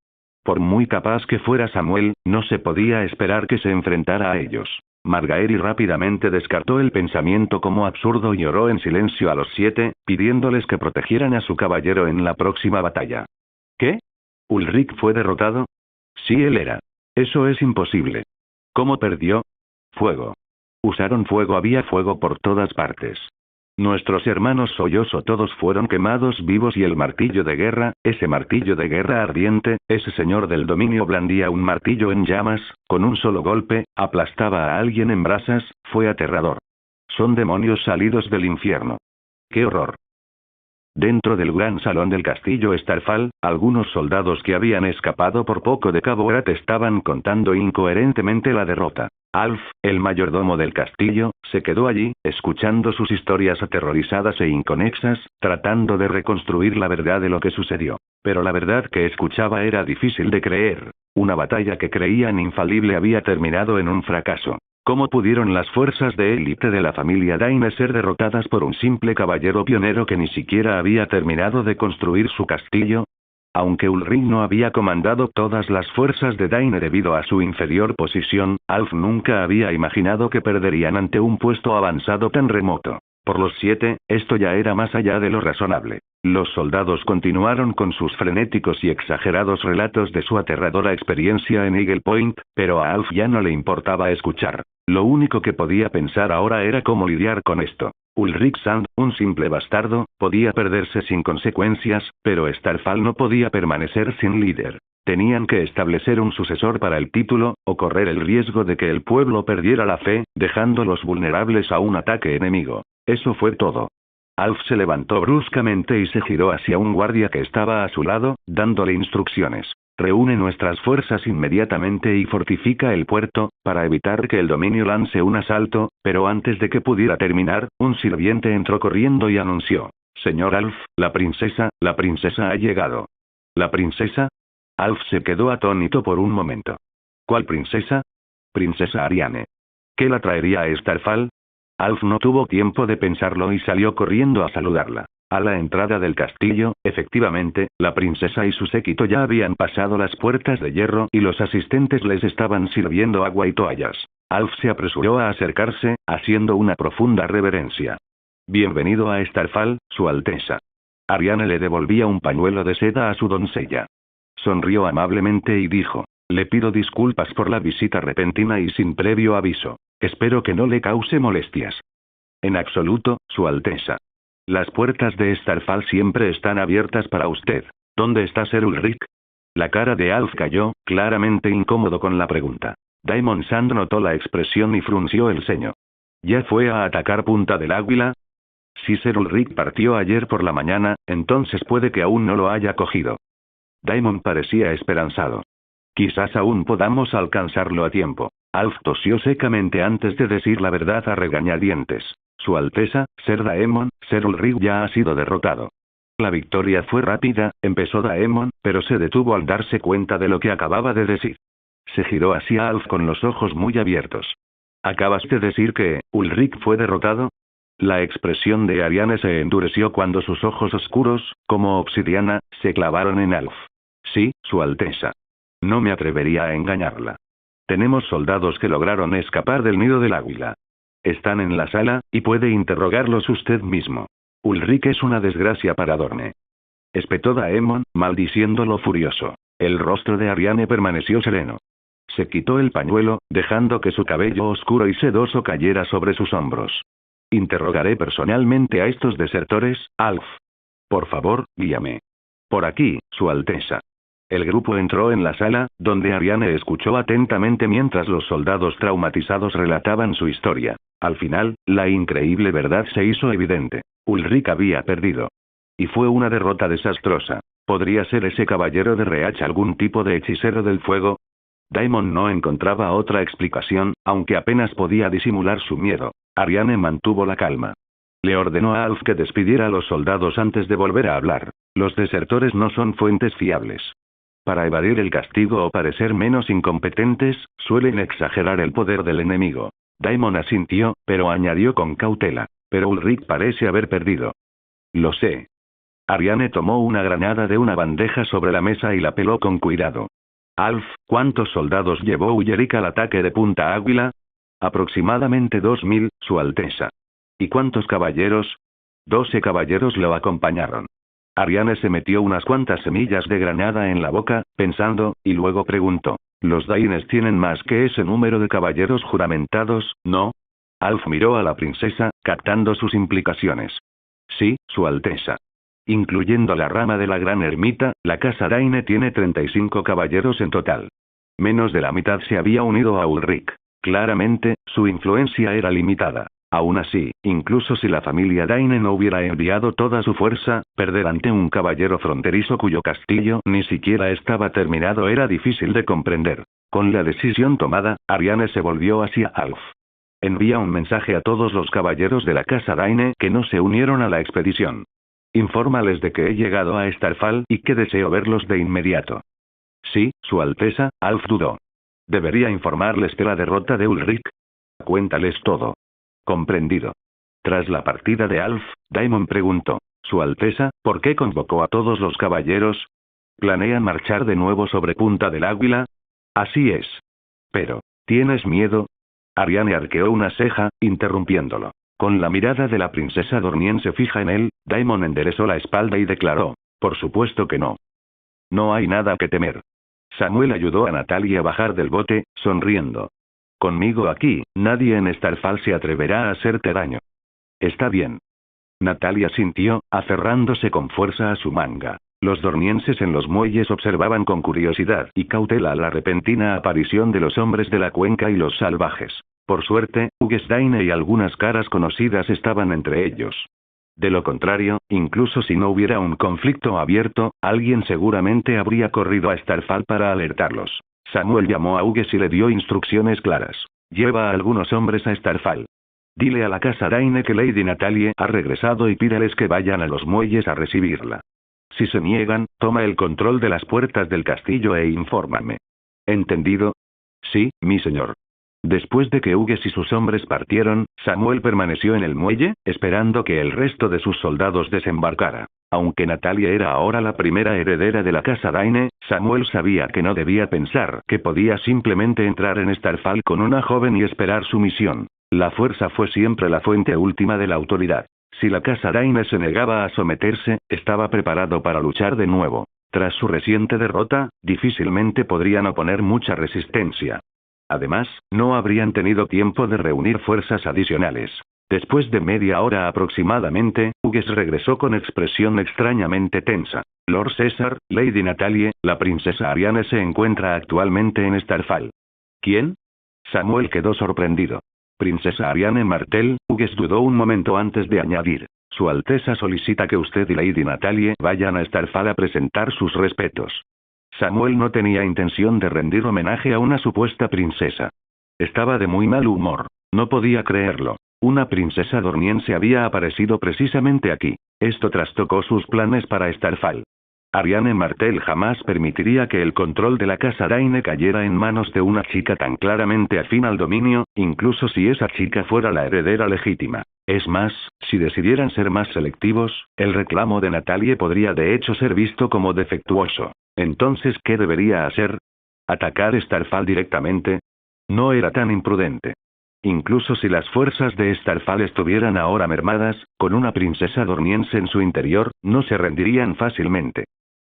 Por muy capaz que fuera Samuel, no se podía esperar que se enfrentara a ellos. Margaery rápidamente descartó el pensamiento como absurdo y oró en silencio a los 7, pidiéndoles que protegieran a su caballero en la próxima batalla. ¿Qué? ¿Ulrich fue derrotado? Sí, él era. Eso es imposible. ¿Cómo perdió? Fuego. Usaron fuego, había fuego por todas partes. Nuestros hermanos Sollozo todos fueron quemados vivos y el martillo de guerra, ese martillo de guerra ardiente, ese señor del dominio blandía un martillo en llamas, con un solo golpe, aplastaba a alguien en brasas, fue aterrador. Son demonios salidos del infierno. ¡Qué horror! Dentro del gran salón del castillo Starfall, algunos soldados que habían escapado por poco de Cabo Grat estaban contando incoherentemente la derrota. Alf, el mayordomo del castillo, se quedó allí, escuchando sus historias aterrorizadas e inconexas, tratando de reconstruir la verdad de lo que sucedió. Pero la verdad que escuchaba era difícil de creer. Una batalla que creían infalible había terminado en un fracaso. ¿Cómo pudieron las fuerzas de élite de la familia Daine ser derrotadas por un simple caballero pionero que ni siquiera había terminado de construir su castillo? Aunque Ulrich no había comandado todas las fuerzas de Daine debido a su inferior posición, Alf nunca había imaginado que perderían ante un puesto avanzado tan remoto. Por los 7, esto ya era más allá de lo razonable. Los soldados continuaron con sus frenéticos y exagerados relatos de su aterradora experiencia en Eagle Point, pero a Alf ya no le importaba escuchar. Lo único que podía pensar ahora era cómo lidiar con esto. Ulrich Sand, un simple bastardo, podía perderse sin consecuencias, pero Starfall no podía permanecer sin líder. Tenían que establecer un sucesor para el título, o correr el riesgo de que el pueblo perdiera la fe, dejándolos vulnerables a un ataque enemigo. Eso fue todo. Alf se levantó bruscamente y se giró hacia un guardia que estaba a su lado, dándole instrucciones. Reúne nuestras fuerzas inmediatamente y fortifica el puerto, para evitar que el dominio lance un asalto, pero antes de que pudiera terminar, un sirviente entró corriendo y anunció. Señor Alf, la princesa ha llegado. ¿La princesa? Alf se quedó atónito por un momento. ¿Cuál princesa? Princesa Ariane. ¿Qué la traería a Starfall? Alf no tuvo tiempo de pensarlo y salió corriendo a saludarla. A la entrada del castillo, efectivamente, la princesa y su séquito ya habían pasado las puertas de hierro y los asistentes les estaban sirviendo agua y toallas. Alf se apresuró a acercarse, haciendo una profunda reverencia. Bienvenido a Starfall, Su Alteza. Ariane le devolvía un pañuelo de seda a su doncella. Sonrió amablemente y dijo, le pido disculpas por la visita repentina y sin previo aviso. Espero que no le cause molestias. En absoluto, Su Alteza. Las puertas de Starfall siempre están abiertas para usted. ¿Dónde está Ser Ulrich? La cara de Alf cayó, claramente incómodo con la pregunta. Daemon Sand notó la expresión y frunció el ceño. ¿Ya fue a atacar Punta del Águila? Si Ser Ulrich partió ayer por la mañana, entonces puede que aún no lo haya cogido. Daemon parecía esperanzado. Quizás aún podamos alcanzarlo a tiempo. Alf tosió secamente antes de decir la verdad a regañadientes. Su Alteza, Ser Daemon, Ser Ulrich ya ha sido derrotado. La victoria fue rápida, empezó Daemon, pero se detuvo al darse cuenta de lo que acababa de decir. Se giró hacia Alf con los ojos muy abiertos. ¿Acabas de decir que Ulrich fue derrotado? La expresión de Ariane se endureció cuando sus ojos oscuros, como obsidiana, se clavaron en Alf. Sí, Su Alteza. No me atrevería a engañarla. Tenemos soldados que lograron escapar del nido del águila. Están en la sala, y puede interrogarlos usted mismo. Ulrich es una desgracia para Dorne. Espetó Daemon, maldiciéndolo furioso. El rostro de Ariane permaneció sereno. Se quitó el pañuelo, dejando que su cabello oscuro y sedoso cayera sobre sus hombros. Interrogaré personalmente a estos desertores, Alf. Por favor, guíame. Por aquí, Su Alteza. El grupo entró en la sala, donde Ariane escuchó atentamente mientras los soldados traumatizados relataban su historia. Al final, la increíble verdad se hizo evidente. Ulrich había perdido. Y fue una derrota desastrosa. ¿Podría ser ese caballero de Reach algún tipo de hechicero del fuego? Daimon no encontraba otra explicación, aunque apenas podía disimular su miedo. Ariane mantuvo la calma. Le ordenó a Alf que despidiera a los soldados antes de volver a hablar. Los desertores no son fuentes fiables. Para evadir el castigo o parecer menos incompetentes, suelen exagerar el poder del enemigo. Daimon asintió, pero añadió con cautela. Pero Ulrich parece haber perdido. Lo sé. Ariane tomó una granada de una bandeja sobre la mesa y la peló con cuidado. Alf, ¿cuántos soldados llevó Ulrich al ataque de Punta Águila? Aproximadamente 2000, Su Alteza. ¿Y cuántos caballeros? 12 caballeros lo acompañaron. Ariane se metió unas cuantas semillas de granada en la boca, pensando, y luego preguntó. Los Daines tienen más que ese número de caballeros juramentados, ¿no? Alf miró a la princesa, captando sus implicaciones. Sí, Su Alteza. Incluyendo la rama de la Gran Ermita, la casa Daine tiene 35 caballeros en total. Menos de la mitad se había unido a Ulrich. Claramente, su influencia era limitada. Aún así, incluso si la familia Daine no hubiera enviado toda su fuerza, perder ante un caballero fronterizo cuyo castillo ni siquiera estaba terminado era difícil de comprender. Con la decisión tomada, Ariane se volvió hacia Alf. Envía un mensaje a todos los caballeros de la casa Daine que no se unieron a la expedición. Infórmales de que he llegado a Starfall y que deseo verlos de inmediato. Sí, Su Alteza, Alf dudó. ¿Debería informarles de la derrota de Ulrich? Cuéntales todo. Comprendido. Tras la partida de Alf, Daimon preguntó. Su Alteza, ¿por qué convocó a todos los caballeros? ¿Planean marchar de nuevo sobre Punta del Águila? Así es. Pero, ¿tienes miedo? Ariane arqueó una ceja, interrumpiéndolo. Con la mirada de la princesa dorniense fija en él, Daimon enderezó la espalda y declaró. Por supuesto que no. No hay nada que temer. Samuel ayudó a Natalia a bajar del bote, sonriendo. Conmigo aquí, nadie en Starfall se atreverá a hacerte daño. Está bien. Natalia sintió, aferrándose con fuerza a su manga. Los dornienses en los muelles observaban con curiosidad y cautela la repentina aparición de los hombres de la cuenca y los salvajes. Por suerte, Hugues Daine y algunas caras conocidas estaban entre ellos. De lo contrario, incluso si no hubiera un conflicto abierto, alguien seguramente habría corrido a Starfall para alertarlos. Samuel llamó a Hugues y le dio instrucciones claras. Lleva a algunos hombres a Starfall. Dile a la casa Daine que Lady Natalie ha regresado y pídales que vayan a los muelles a recibirla. Si se niegan, toma el control de las puertas del castillo e infórmame. ¿Entendido? Sí, mi señor. Después de que Hugues y sus hombres partieron, Samuel permaneció en el muelle, esperando que el resto de sus soldados desembarcara. Aunque Natalia era ahora la primera heredera de la casa Daine, Samuel sabía que no debía pensar que podía simplemente entrar en Starfall con una joven y esperar su misión. La fuerza fue siempre la fuente última de la autoridad. Si la casa Daine se negaba a someterse, estaba preparado para luchar de nuevo. Tras su reciente derrota, difícilmente podrían oponer mucha resistencia. Además, no habrían tenido tiempo de reunir fuerzas adicionales. Después de media hora aproximadamente, Hugues regresó con expresión extrañamente tensa. Lord César, Lady Natalie, la princesa Ariane se encuentra actualmente en Starfall. ¿Quién? Samuel quedó sorprendido. Princesa Ariane Martell, Hugues dudó un momento antes de añadir. Su Alteza solicita que usted y Lady Natalie vayan a Starfall a presentar sus respetos. Samuel no tenía intención de rendir homenaje a una supuesta princesa. Estaba de muy mal humor. No podía creerlo. Una princesa dorniense había aparecido precisamente aquí. Esto trastocó sus planes para Starfall. Ariane Martell jamás permitiría que el control de la casa Daine cayera en manos de una chica tan claramente afín al dominio, incluso si esa chica fuera la heredera legítima. Es más, si decidieran ser más selectivos, el reclamo de Natalie podría de hecho ser visto como defectuoso. Entonces, ¿qué debería hacer? ¿Atacar Starfall directamente? No era tan imprudente. Incluso si las fuerzas de Starfall estuvieran ahora mermadas, con una princesa dorniense en su interior, no se rendirían fácilmente.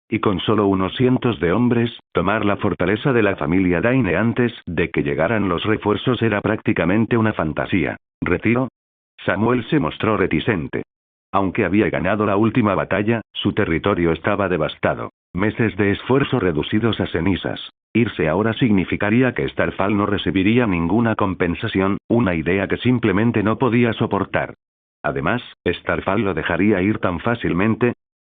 Y con solo unos cientos de hombres, tomar la fortaleza de la familia Daine antes de que llegaran los refuerzos era prácticamente una fantasía. ¿Retiro? Samuel se mostró reticente. Aunque había ganado la última batalla, su territorio estaba devastado. Meses de esfuerzo reducidos a cenizas. Irse ahora significaría que Starfall no recibiría ninguna compensación, una idea que simplemente no podía soportar. Además, ¿Starfall lo dejaría ir tan fácilmente?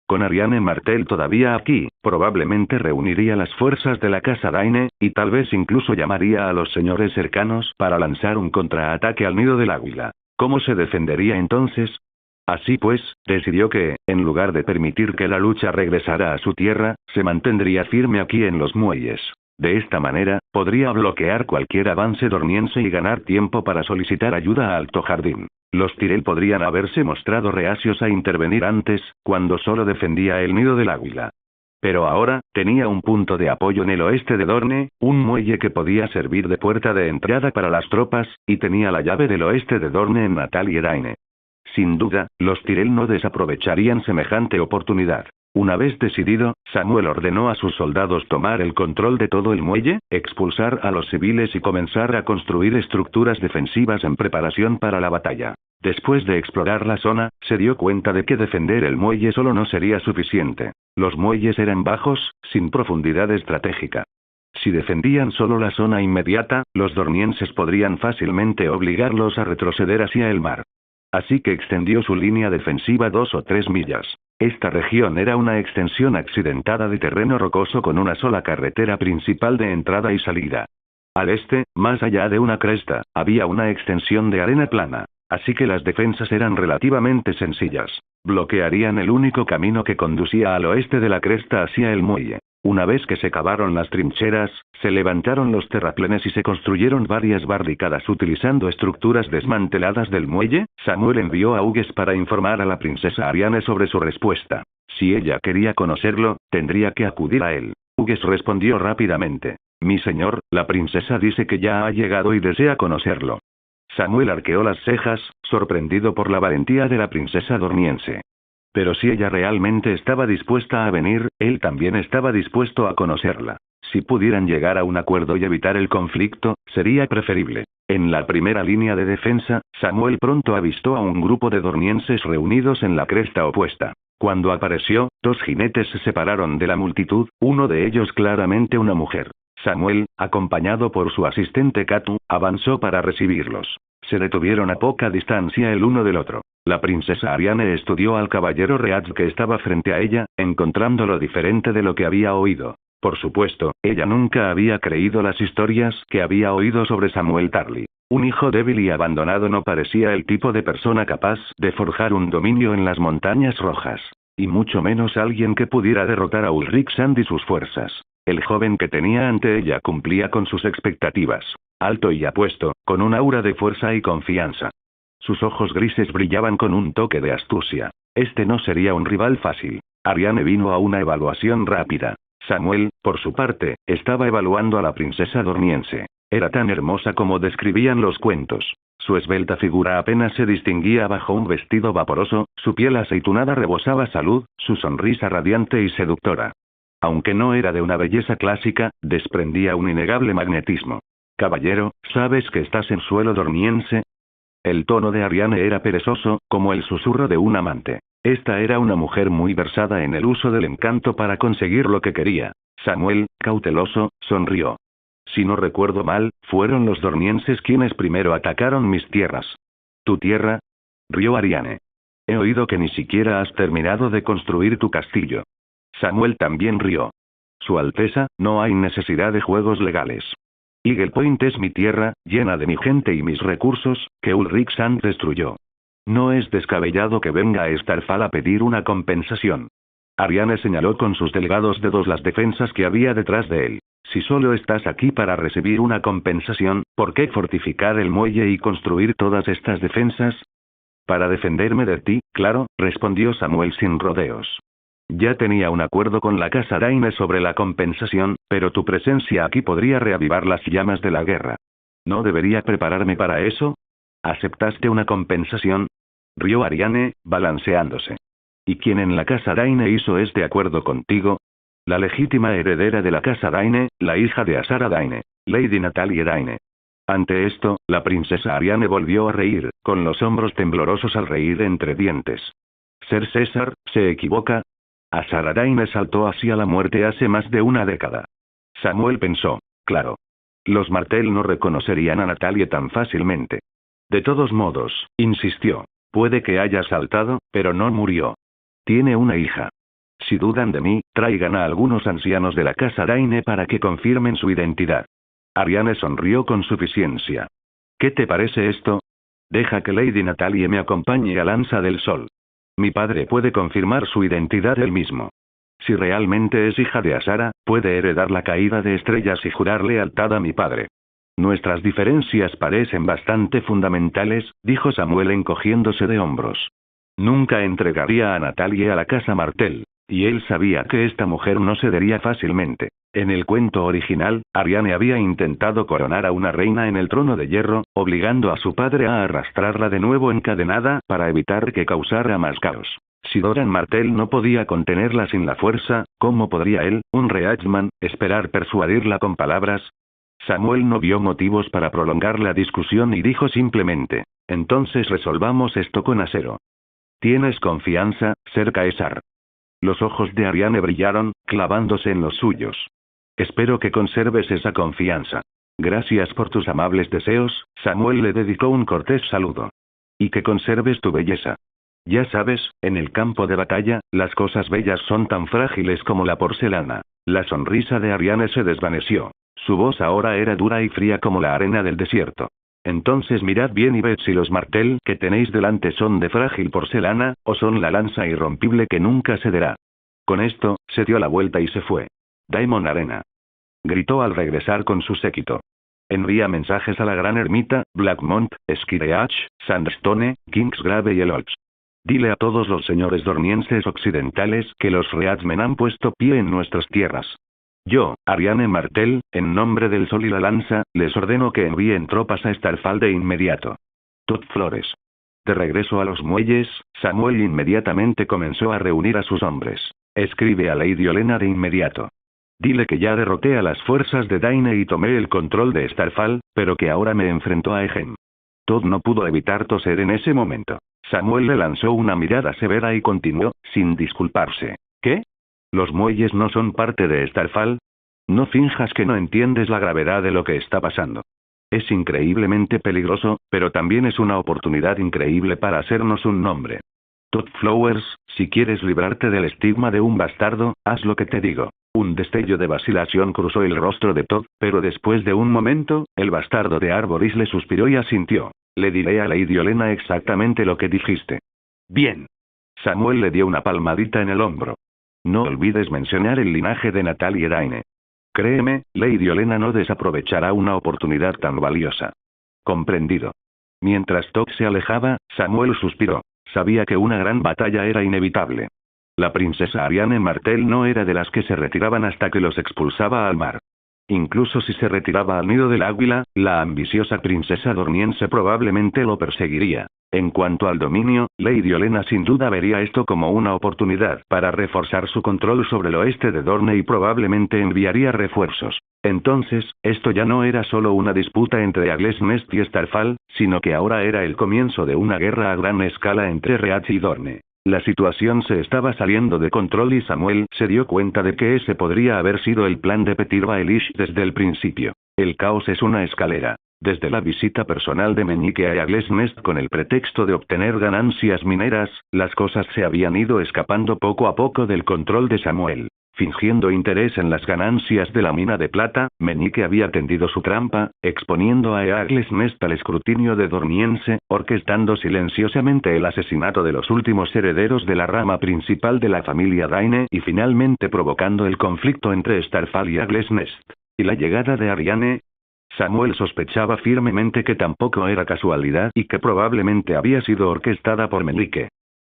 Con Ariane Martel todavía aquí, probablemente reuniría las fuerzas de la Casa Daine, y tal vez incluso llamaría a los señores cercanos para lanzar un contraataque al nido del águila. ¿Cómo se defendería entonces? Así pues, decidió que, en lugar de permitir que la lucha regresara a su tierra, se mantendría firme aquí en los muelles. De esta manera, podría bloquear cualquier avance dorniense y ganar tiempo para solicitar ayuda a Alto Jardín. Los Tyrell podrían haberse mostrado reacios a intervenir antes, cuando solo defendía el nido del águila. Pero ahora, tenía un punto de apoyo en el oeste de Dorne, un muelle que podía servir de puerta de entrada para las tropas, y tenía la llave del oeste de Dorne en Natal y Edaine. Sin duda, los Tyrell no desaprovecharían semejante oportunidad. Una vez decidido, Samuel ordenó a sus soldados tomar el control de todo el muelle, expulsar a los civiles y comenzar a construir estructuras defensivas en preparación para la batalla. Después de explorar la zona, se dio cuenta de que defender el muelle solo no sería suficiente. Los muelles eran bajos, sin profundidad estratégica. Si defendían solo la zona inmediata, los dornienses podrían fácilmente obligarlos a retroceder hacia el mar. Así que extendió su línea defensiva 2 o 3 millas. Esta región era una extensión accidentada de terreno rocoso con una sola carretera principal de entrada y salida. Al este, más allá de una cresta, había una extensión de arena plana. Así que las defensas eran relativamente sencillas. Bloquearían el único camino que conducía al oeste de la cresta hacia el muelle. Una vez que se cavaron las trincheras, se levantaron los terraplenes y se construyeron varias barricadas utilizando estructuras desmanteladas del muelle. Samuel envió a Hugues para informar a la princesa Ariane sobre su respuesta. Si ella quería conocerlo, tendría que acudir a él. Hugues respondió rápidamente. Mi señor, la princesa dice que ya ha llegado y desea conocerlo. Samuel arqueó las cejas, sorprendido por la valentía de la princesa dorniense. Pero si ella realmente estaba dispuesta a venir, él también estaba dispuesto a conocerla. Si pudieran llegar a un acuerdo y evitar el conflicto, sería preferible. En la primera línea de defensa, Samuel pronto avistó a un grupo de dornienses reunidos en la cresta opuesta. Cuando apareció, 2 jinetes se separaron de la multitud, uno de ellos claramente una mujer. Samuel, acompañado por su asistente Katu, avanzó para recibirlos. Se detuvieron a poca distancia el uno del otro. La princesa Ariane estudió al caballero Reaz que estaba frente a ella, encontrándolo diferente de lo que había oído. Por supuesto, ella nunca había creído las historias que había oído sobre Samuel Tarly. Un hijo débil y abandonado no parecía el tipo de persona capaz de forjar un dominio en las montañas rojas. Y mucho menos alguien que pudiera derrotar a Ulrich Sand y sus fuerzas. El joven que tenía ante ella cumplía con sus expectativas. Alto y apuesto, con un aura de fuerza y confianza. Sus ojos grises brillaban con un toque de astucia. Este no sería un rival fácil. Ariane vino a una evaluación rápida. Samuel, por su parte, estaba evaluando a la princesa dorniense. Era tan hermosa como describían los cuentos. Su esbelta figura apenas se distinguía bajo un vestido vaporoso, su piel aceitunada rebosaba salud, su sonrisa radiante y seductora. Aunque no era de una belleza clásica, desprendía un innegable magnetismo. Caballero, ¿sabes que estás en suelo dorniense? El tono de Ariane era perezoso, como el susurro de un amante. Esta era una mujer muy versada en el uso del encanto para conseguir lo que quería. Samuel, cauteloso, sonrió. Si no recuerdo mal, fueron los dornienses quienes primero atacaron mis tierras. ¿Tu tierra? Rió Ariane. He oído que ni siquiera has terminado de construir tu castillo. Samuel también rió. Su Alteza, no hay necesidad de juegos legales. Eagle Point es mi tierra, llena de mi gente y mis recursos, que Ulrich Sand destruyó. No es descabellado que venga a Starfall a pedir una compensación. Ariane señaló con sus delgados dedos las defensas que había detrás de él. Si solo estás aquí para recibir una compensación, ¿por qué fortificar el muelle y construir todas estas defensas? Para defenderme de ti, claro, respondió Samuel sin rodeos. Ya tenía un acuerdo con la casa Daine sobre la compensación, pero tu presencia aquí podría reavivar las llamas de la guerra. ¿No debería prepararme para eso? ¿Aceptaste una compensación? Rió Ariane, balanceándose. ¿Y quién en la casa Daine hizo este acuerdo contigo? La legítima heredera de la casa Daine, la hija de Asara Daine, Lady Natalie Daine. Ante esto, la princesa Ariane volvió a reír, con los hombros temblorosos al reír entre dientes. Ser César, se equivoca. Azar Daine saltó hacia la muerte hace más de una década. Samuel pensó, claro. Los Martell no reconocerían a Natalie tan fácilmente. De todos modos, insistió. Puede que haya saltado, pero no murió. Tiene una hija. Si dudan de mí, traigan a algunos ancianos de la casa Daine para que confirmen su identidad. Ariane sonrió con suficiencia. ¿Qué te parece esto? Deja que Lady Natalie me acompañe a Lanza del Sol. Mi padre puede confirmar su identidad él mismo. Si realmente es hija de Azara, puede heredar la caída de estrellas y jurar lealtad a mi padre. Nuestras diferencias parecen bastante fundamentales, dijo Samuel encogiéndose de hombros. Nunca entregaría a Natalie a la casa Martell. Y él sabía que esta mujer no cedería fácilmente. En el cuento original, Ariane había intentado coronar a una reina en el trono de hierro, obligando a su padre a arrastrarla de nuevo encadenada para evitar que causara más caos. Si Doran Martell no podía contenerla sin la fuerza, ¿cómo podría él, un Reachman, esperar persuadirla con palabras? Samuel no vio motivos para prolongar la discusión y dijo simplemente, entonces resolvamos esto con acero. ¿Tienes confianza, Ser Caesar? Los ojos de Ariane brillaron, clavándose en los suyos. Espero que conserves esa confianza. Gracias por tus amables deseos, Samuel le dedicó un cortés saludo. Y que conserves tu belleza. Ya sabes, en el campo de batalla, las cosas bellas son tan frágiles como la porcelana. La sonrisa de Ariane se desvaneció. Su voz ahora era dura y fría como la arena del desierto. Entonces mirad bien y ved si los Martell que tenéis delante son de frágil porcelana, o son la lanza irrompible que nunca cederá. Con esto, se dio la vuelta y se fue. Daemon Arena. Gritó al regresar con su séquito. Envía mensajes a la Gran Ermita, Blackmont, Skireach, Sandstone, Kingsgrave y Elolch. Dile a todos los señores dornienses occidentales que los Reachmen han puesto pie en nuestras tierras. Yo, Ariane Martell, en nombre del Sol y la Lanza, les ordeno que envíen tropas a Starfall de inmediato. Todd Flores. De regreso a los muelles, Samuel inmediatamente comenzó a reunir a sus hombres. Escribe a Lady Olenna de inmediato. Dile que ya derroté a las fuerzas de Daine y tomé el control de Starfall, pero que ahora me enfrentó a Egen. Todd no pudo evitar toser en ese momento. Samuel le lanzó una mirada severa y continuó, sin disculparse. ¿Qué? ¿Los muelles no son parte de Starfall? No finjas que no entiendes la gravedad de lo que está pasando. Es increíblemente peligroso, pero también es una oportunidad increíble para hacernos un nombre. Todd Flowers, si quieres librarte del estigma de un bastardo, haz lo que te digo. Un destello de vacilación cruzó el rostro de Todd, pero después de un momento, el bastardo de Arboris le suspiró y asintió. Le diré a Lady Olenna exactamente lo que dijiste. Bien. Samuel le dio una palmadita en el hombro. No olvides mencionar el linaje de Natalie Daine. Créeme, Lady Olenna no desaprovechará una oportunidad tan valiosa. Comprendido. Mientras Todd se alejaba, Samuel suspiró. Sabía que una gran batalla era inevitable. La princesa Ariane Martell no era de las que se retiraban hasta que los expulsaba al mar. Incluso si se retiraba al nido del águila, la ambiciosa princesa dorniense probablemente lo perseguiría. En cuanto al dominio, Lady Olenna sin duda vería esto como una oportunidad para reforzar su control sobre el oeste de Dorne y probablemente enviaría refuerzos. Entonces, esto ya no era solo una disputa entre Agles Nest y Starfall, sino que ahora era el comienzo de una guerra a gran escala entre Reach y Dorne. La situación se estaba saliendo de control y Samuel se dio cuenta de que ese podría haber sido el plan de Petyr Baelish desde el principio. El caos es una escalera. Desde la visita personal de Meñique a Agles Nest con el pretexto de obtener ganancias mineras, las cosas se habían ido escapando poco a poco del control de Samuel. Fingiendo interés en las ganancias de la mina de plata, Meñique había tendido su trampa, exponiendo a Agles Nest al escrutinio de Dorniense, orquestando silenciosamente el asesinato de los últimos herederos de la rama principal de la familia Daine y finalmente provocando el conflicto entre Starfall y Agles Nest. ¿Y la llegada de Ariane? Samuel sospechaba firmemente que tampoco era casualidad y que probablemente había sido orquestada por Meñique.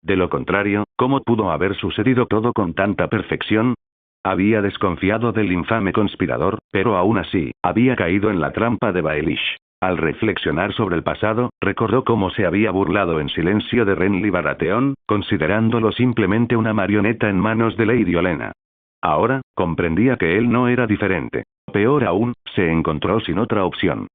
De lo contrario, ¿cómo pudo haber sucedido todo con tanta perfección? Había desconfiado del infame conspirador, pero aún así, había caído en la trampa de Baelish. Al reflexionar sobre el pasado, recordó cómo se había burlado en silencio de Renly Baratheon, considerándolo simplemente una marioneta en manos de Lady Olenna. Ahora, comprendía que él no era diferente. Peor aún, se encontró sin otra opción.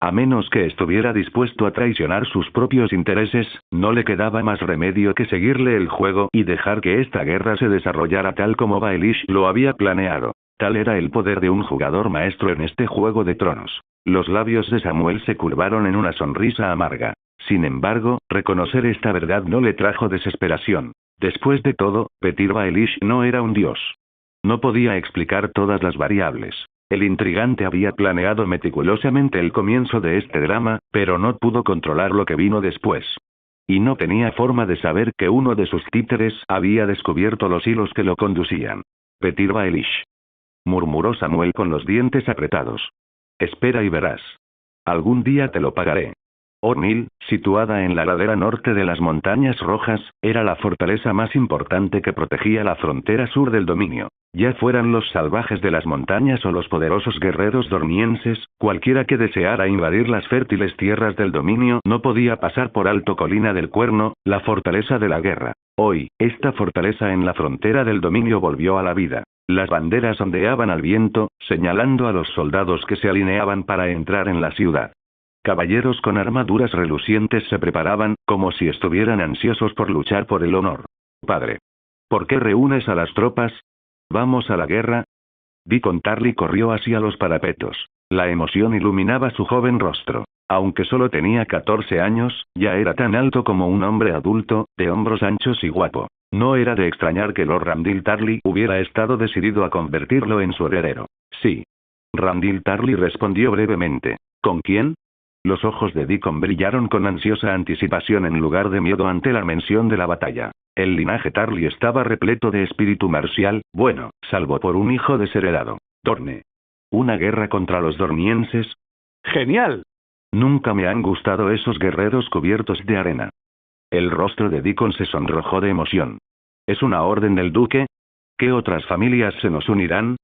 A menos que estuviera dispuesto a traicionar sus propios intereses, no le quedaba más remedio que seguirle el juego y dejar que esta guerra se desarrollara tal como Baelish lo había planeado. Tal era el poder de un jugador maestro en este Juego de Tronos. Los labios de Samuel se curvaron en una sonrisa amarga. Sin embargo, reconocer esta verdad no le trajo desesperación. Después de todo, Petyr Baelish no era un dios. No podía explicar todas las variables. El intrigante había planeado meticulosamente el comienzo de este drama, pero no pudo controlar lo que vino después. Y no tenía forma de saber que uno de sus títeres había descubierto los hilos que lo conducían. Petyr Baelish, murmuró Samuel con los dientes apretados. Espera y verás. Algún día te lo pagaré. Ornil, situada en la ladera norte de las Montañas Rojas, era la fortaleza más importante que protegía la frontera sur del dominio. Ya fueran los salvajes de las montañas o los poderosos guerreros dornienses, cualquiera que deseara invadir las fértiles tierras del dominio no podía pasar por alto Colina del Cuerno, la fortaleza de la guerra. Hoy, esta fortaleza en la frontera del dominio volvió a la vida. Las banderas ondeaban al viento, señalando a los soldados que se alineaban para entrar en la ciudad. Caballeros con armaduras relucientes se preparaban, como si estuvieran ansiosos por luchar por el honor. Padre, ¿por qué reúnes a las tropas? ¿Vamos a la guerra? Deacon Tarly corrió hacia los parapetos. La emoción iluminaba su joven rostro. Aunque solo tenía 14 años, ya era tan alto como un hombre adulto, de hombros anchos y guapo. No era de extrañar que Lord Randyll Tarly hubiera estado decidido a convertirlo en su heredero. Sí. Randyll Tarly respondió brevemente. ¿Con quién? Los ojos de Deacon brillaron con ansiosa anticipación en lugar de miedo ante la mención de la batalla. El linaje Tarly estaba repleto de espíritu marcial, bueno, salvo por un hijo desheredado. Dorne. ¿Una guerra contra los dornienses? ¡Genial! Nunca me han gustado esos guerreros cubiertos de arena. El rostro de Deacon se sonrojó de emoción. ¿Es una orden del duque? ¿Qué otras familias se nos unirán?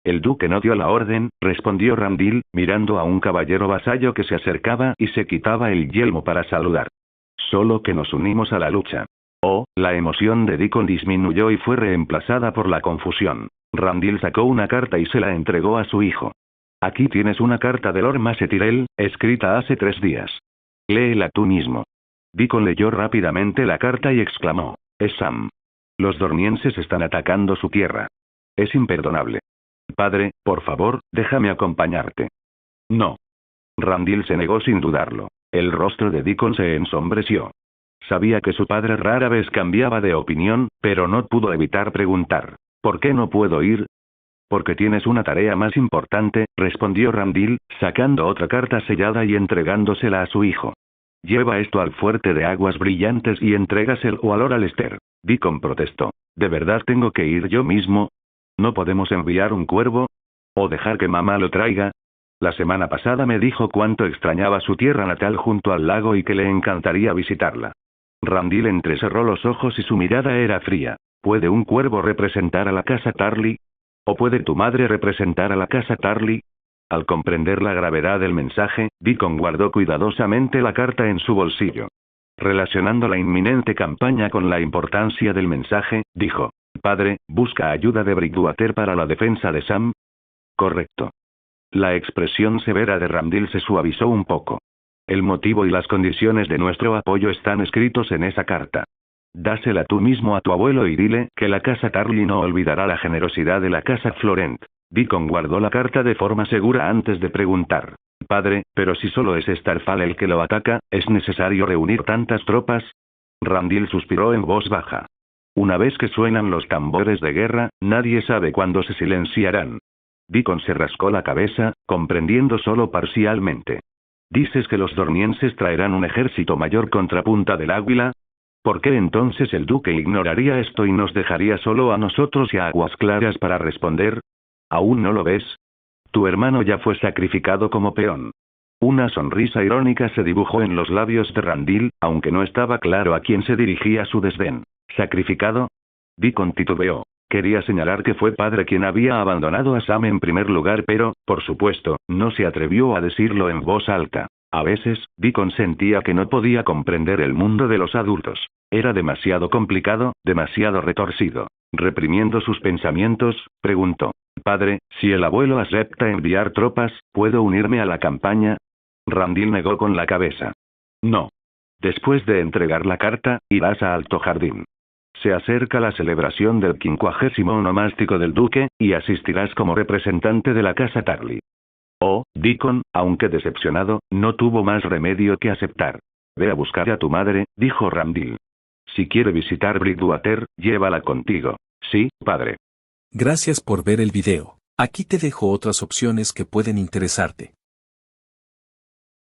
El duque no dio la orden, respondió Randyll, mirando a un caballero vasallo que se acercaba y se quitaba el yelmo para saludar. Solo que nos unimos a la lucha. Oh, la emoción de Deacon disminuyó y fue reemplazada por la confusión. Randyll sacó una carta y se la entregó a su hijo. Aquí tienes una carta de Lord Mace Tyrell, escrita hace 3 días. Léela tú mismo. Deacon leyó rápidamente la carta y exclamó. Es Sam. Los dornienses están atacando su tierra. Es imperdonable. Padre, por favor, déjame acompañarte. No. Randyll se negó sin dudarlo. El rostro de Deacon se ensombreció. Sabía que su padre rara vez cambiaba de opinión, pero no pudo evitar preguntar. ¿Por qué no puedo ir? Porque tienes una tarea más importante, respondió Randyll, sacando otra carta sellada y entregándosela a su hijo. Lleva esto al fuerte de aguas brillantes y entrégaselo a Lord Alester. Deacon protestó. ¿De verdad tengo que ir yo mismo? ¿No podemos enviar un cuervo? ¿O dejar que mamá lo traiga? La semana pasada me dijo cuánto extrañaba su tierra natal junto al lago y que le encantaría visitarla. Randyll entrecerró los ojos y su mirada era fría. ¿Puede un cuervo representar a la casa Tarly? ¿O puede tu madre representar a la casa Tarly? Al comprender la gravedad del mensaje, Deacon guardó cuidadosamente la carta en su bolsillo. Relacionando la inminente campaña con la importancia del mensaje, dijo. Padre, ¿busca ayuda de Bridgewater para la defensa de Sam? Correcto. La expresión severa de Randyll se suavizó un poco. El motivo y las condiciones de nuestro apoyo están escritos en esa carta. Dásela tú mismo a tu abuelo y dile que la casa Tarly no olvidará la generosidad de la casa Florent. Deacon guardó la carta de forma segura antes de preguntar. Padre, pero si solo es Starfall el que lo ataca, ¿es necesario reunir tantas tropas? Randyll suspiró en voz baja. Una vez que suenan los tambores de guerra, nadie sabe cuándo se silenciarán. Deacon se rascó la cabeza, comprendiendo solo parcialmente. ¿Dices que los dornienses traerán un ejército mayor contra Punta del Águila? ¿Por qué entonces el duque ignoraría esto y nos dejaría solo a nosotros y a Aguas Claras para responder? ¿Aún no lo ves? Tu hermano ya fue sacrificado como peón. Una sonrisa irónica se dibujó en los labios de Randyll, aunque no estaba claro a quién se dirigía su desdén. ¿Sacrificado? Deacon titubeó. Quería señalar que fue padre quien había abandonado a Sam en primer lugar, pero, por supuesto, no se atrevió a decirlo en voz alta. A veces, Deacon sentía que no podía comprender el mundo de los adultos. Era demasiado complicado, demasiado retorcido. Reprimiendo sus pensamientos, preguntó. Padre, si el abuelo acepta enviar tropas, ¿puedo unirme a la campaña? Randil negó con la cabeza. No. Después de entregar la carta, irás a Alto Jardín. Se acerca la celebración del 50º onomástico del duque, y asistirás como representante de la casa Tarly. Oh, Deacon, aunque decepcionado, no tuvo más remedio que aceptar. Ve a buscar a tu madre, dijo Randil. Si quiere visitar Bridgewater, llévala contigo. Sí, padre. Gracias por ver el video. Aquí te dejo otras opciones que pueden interesarte.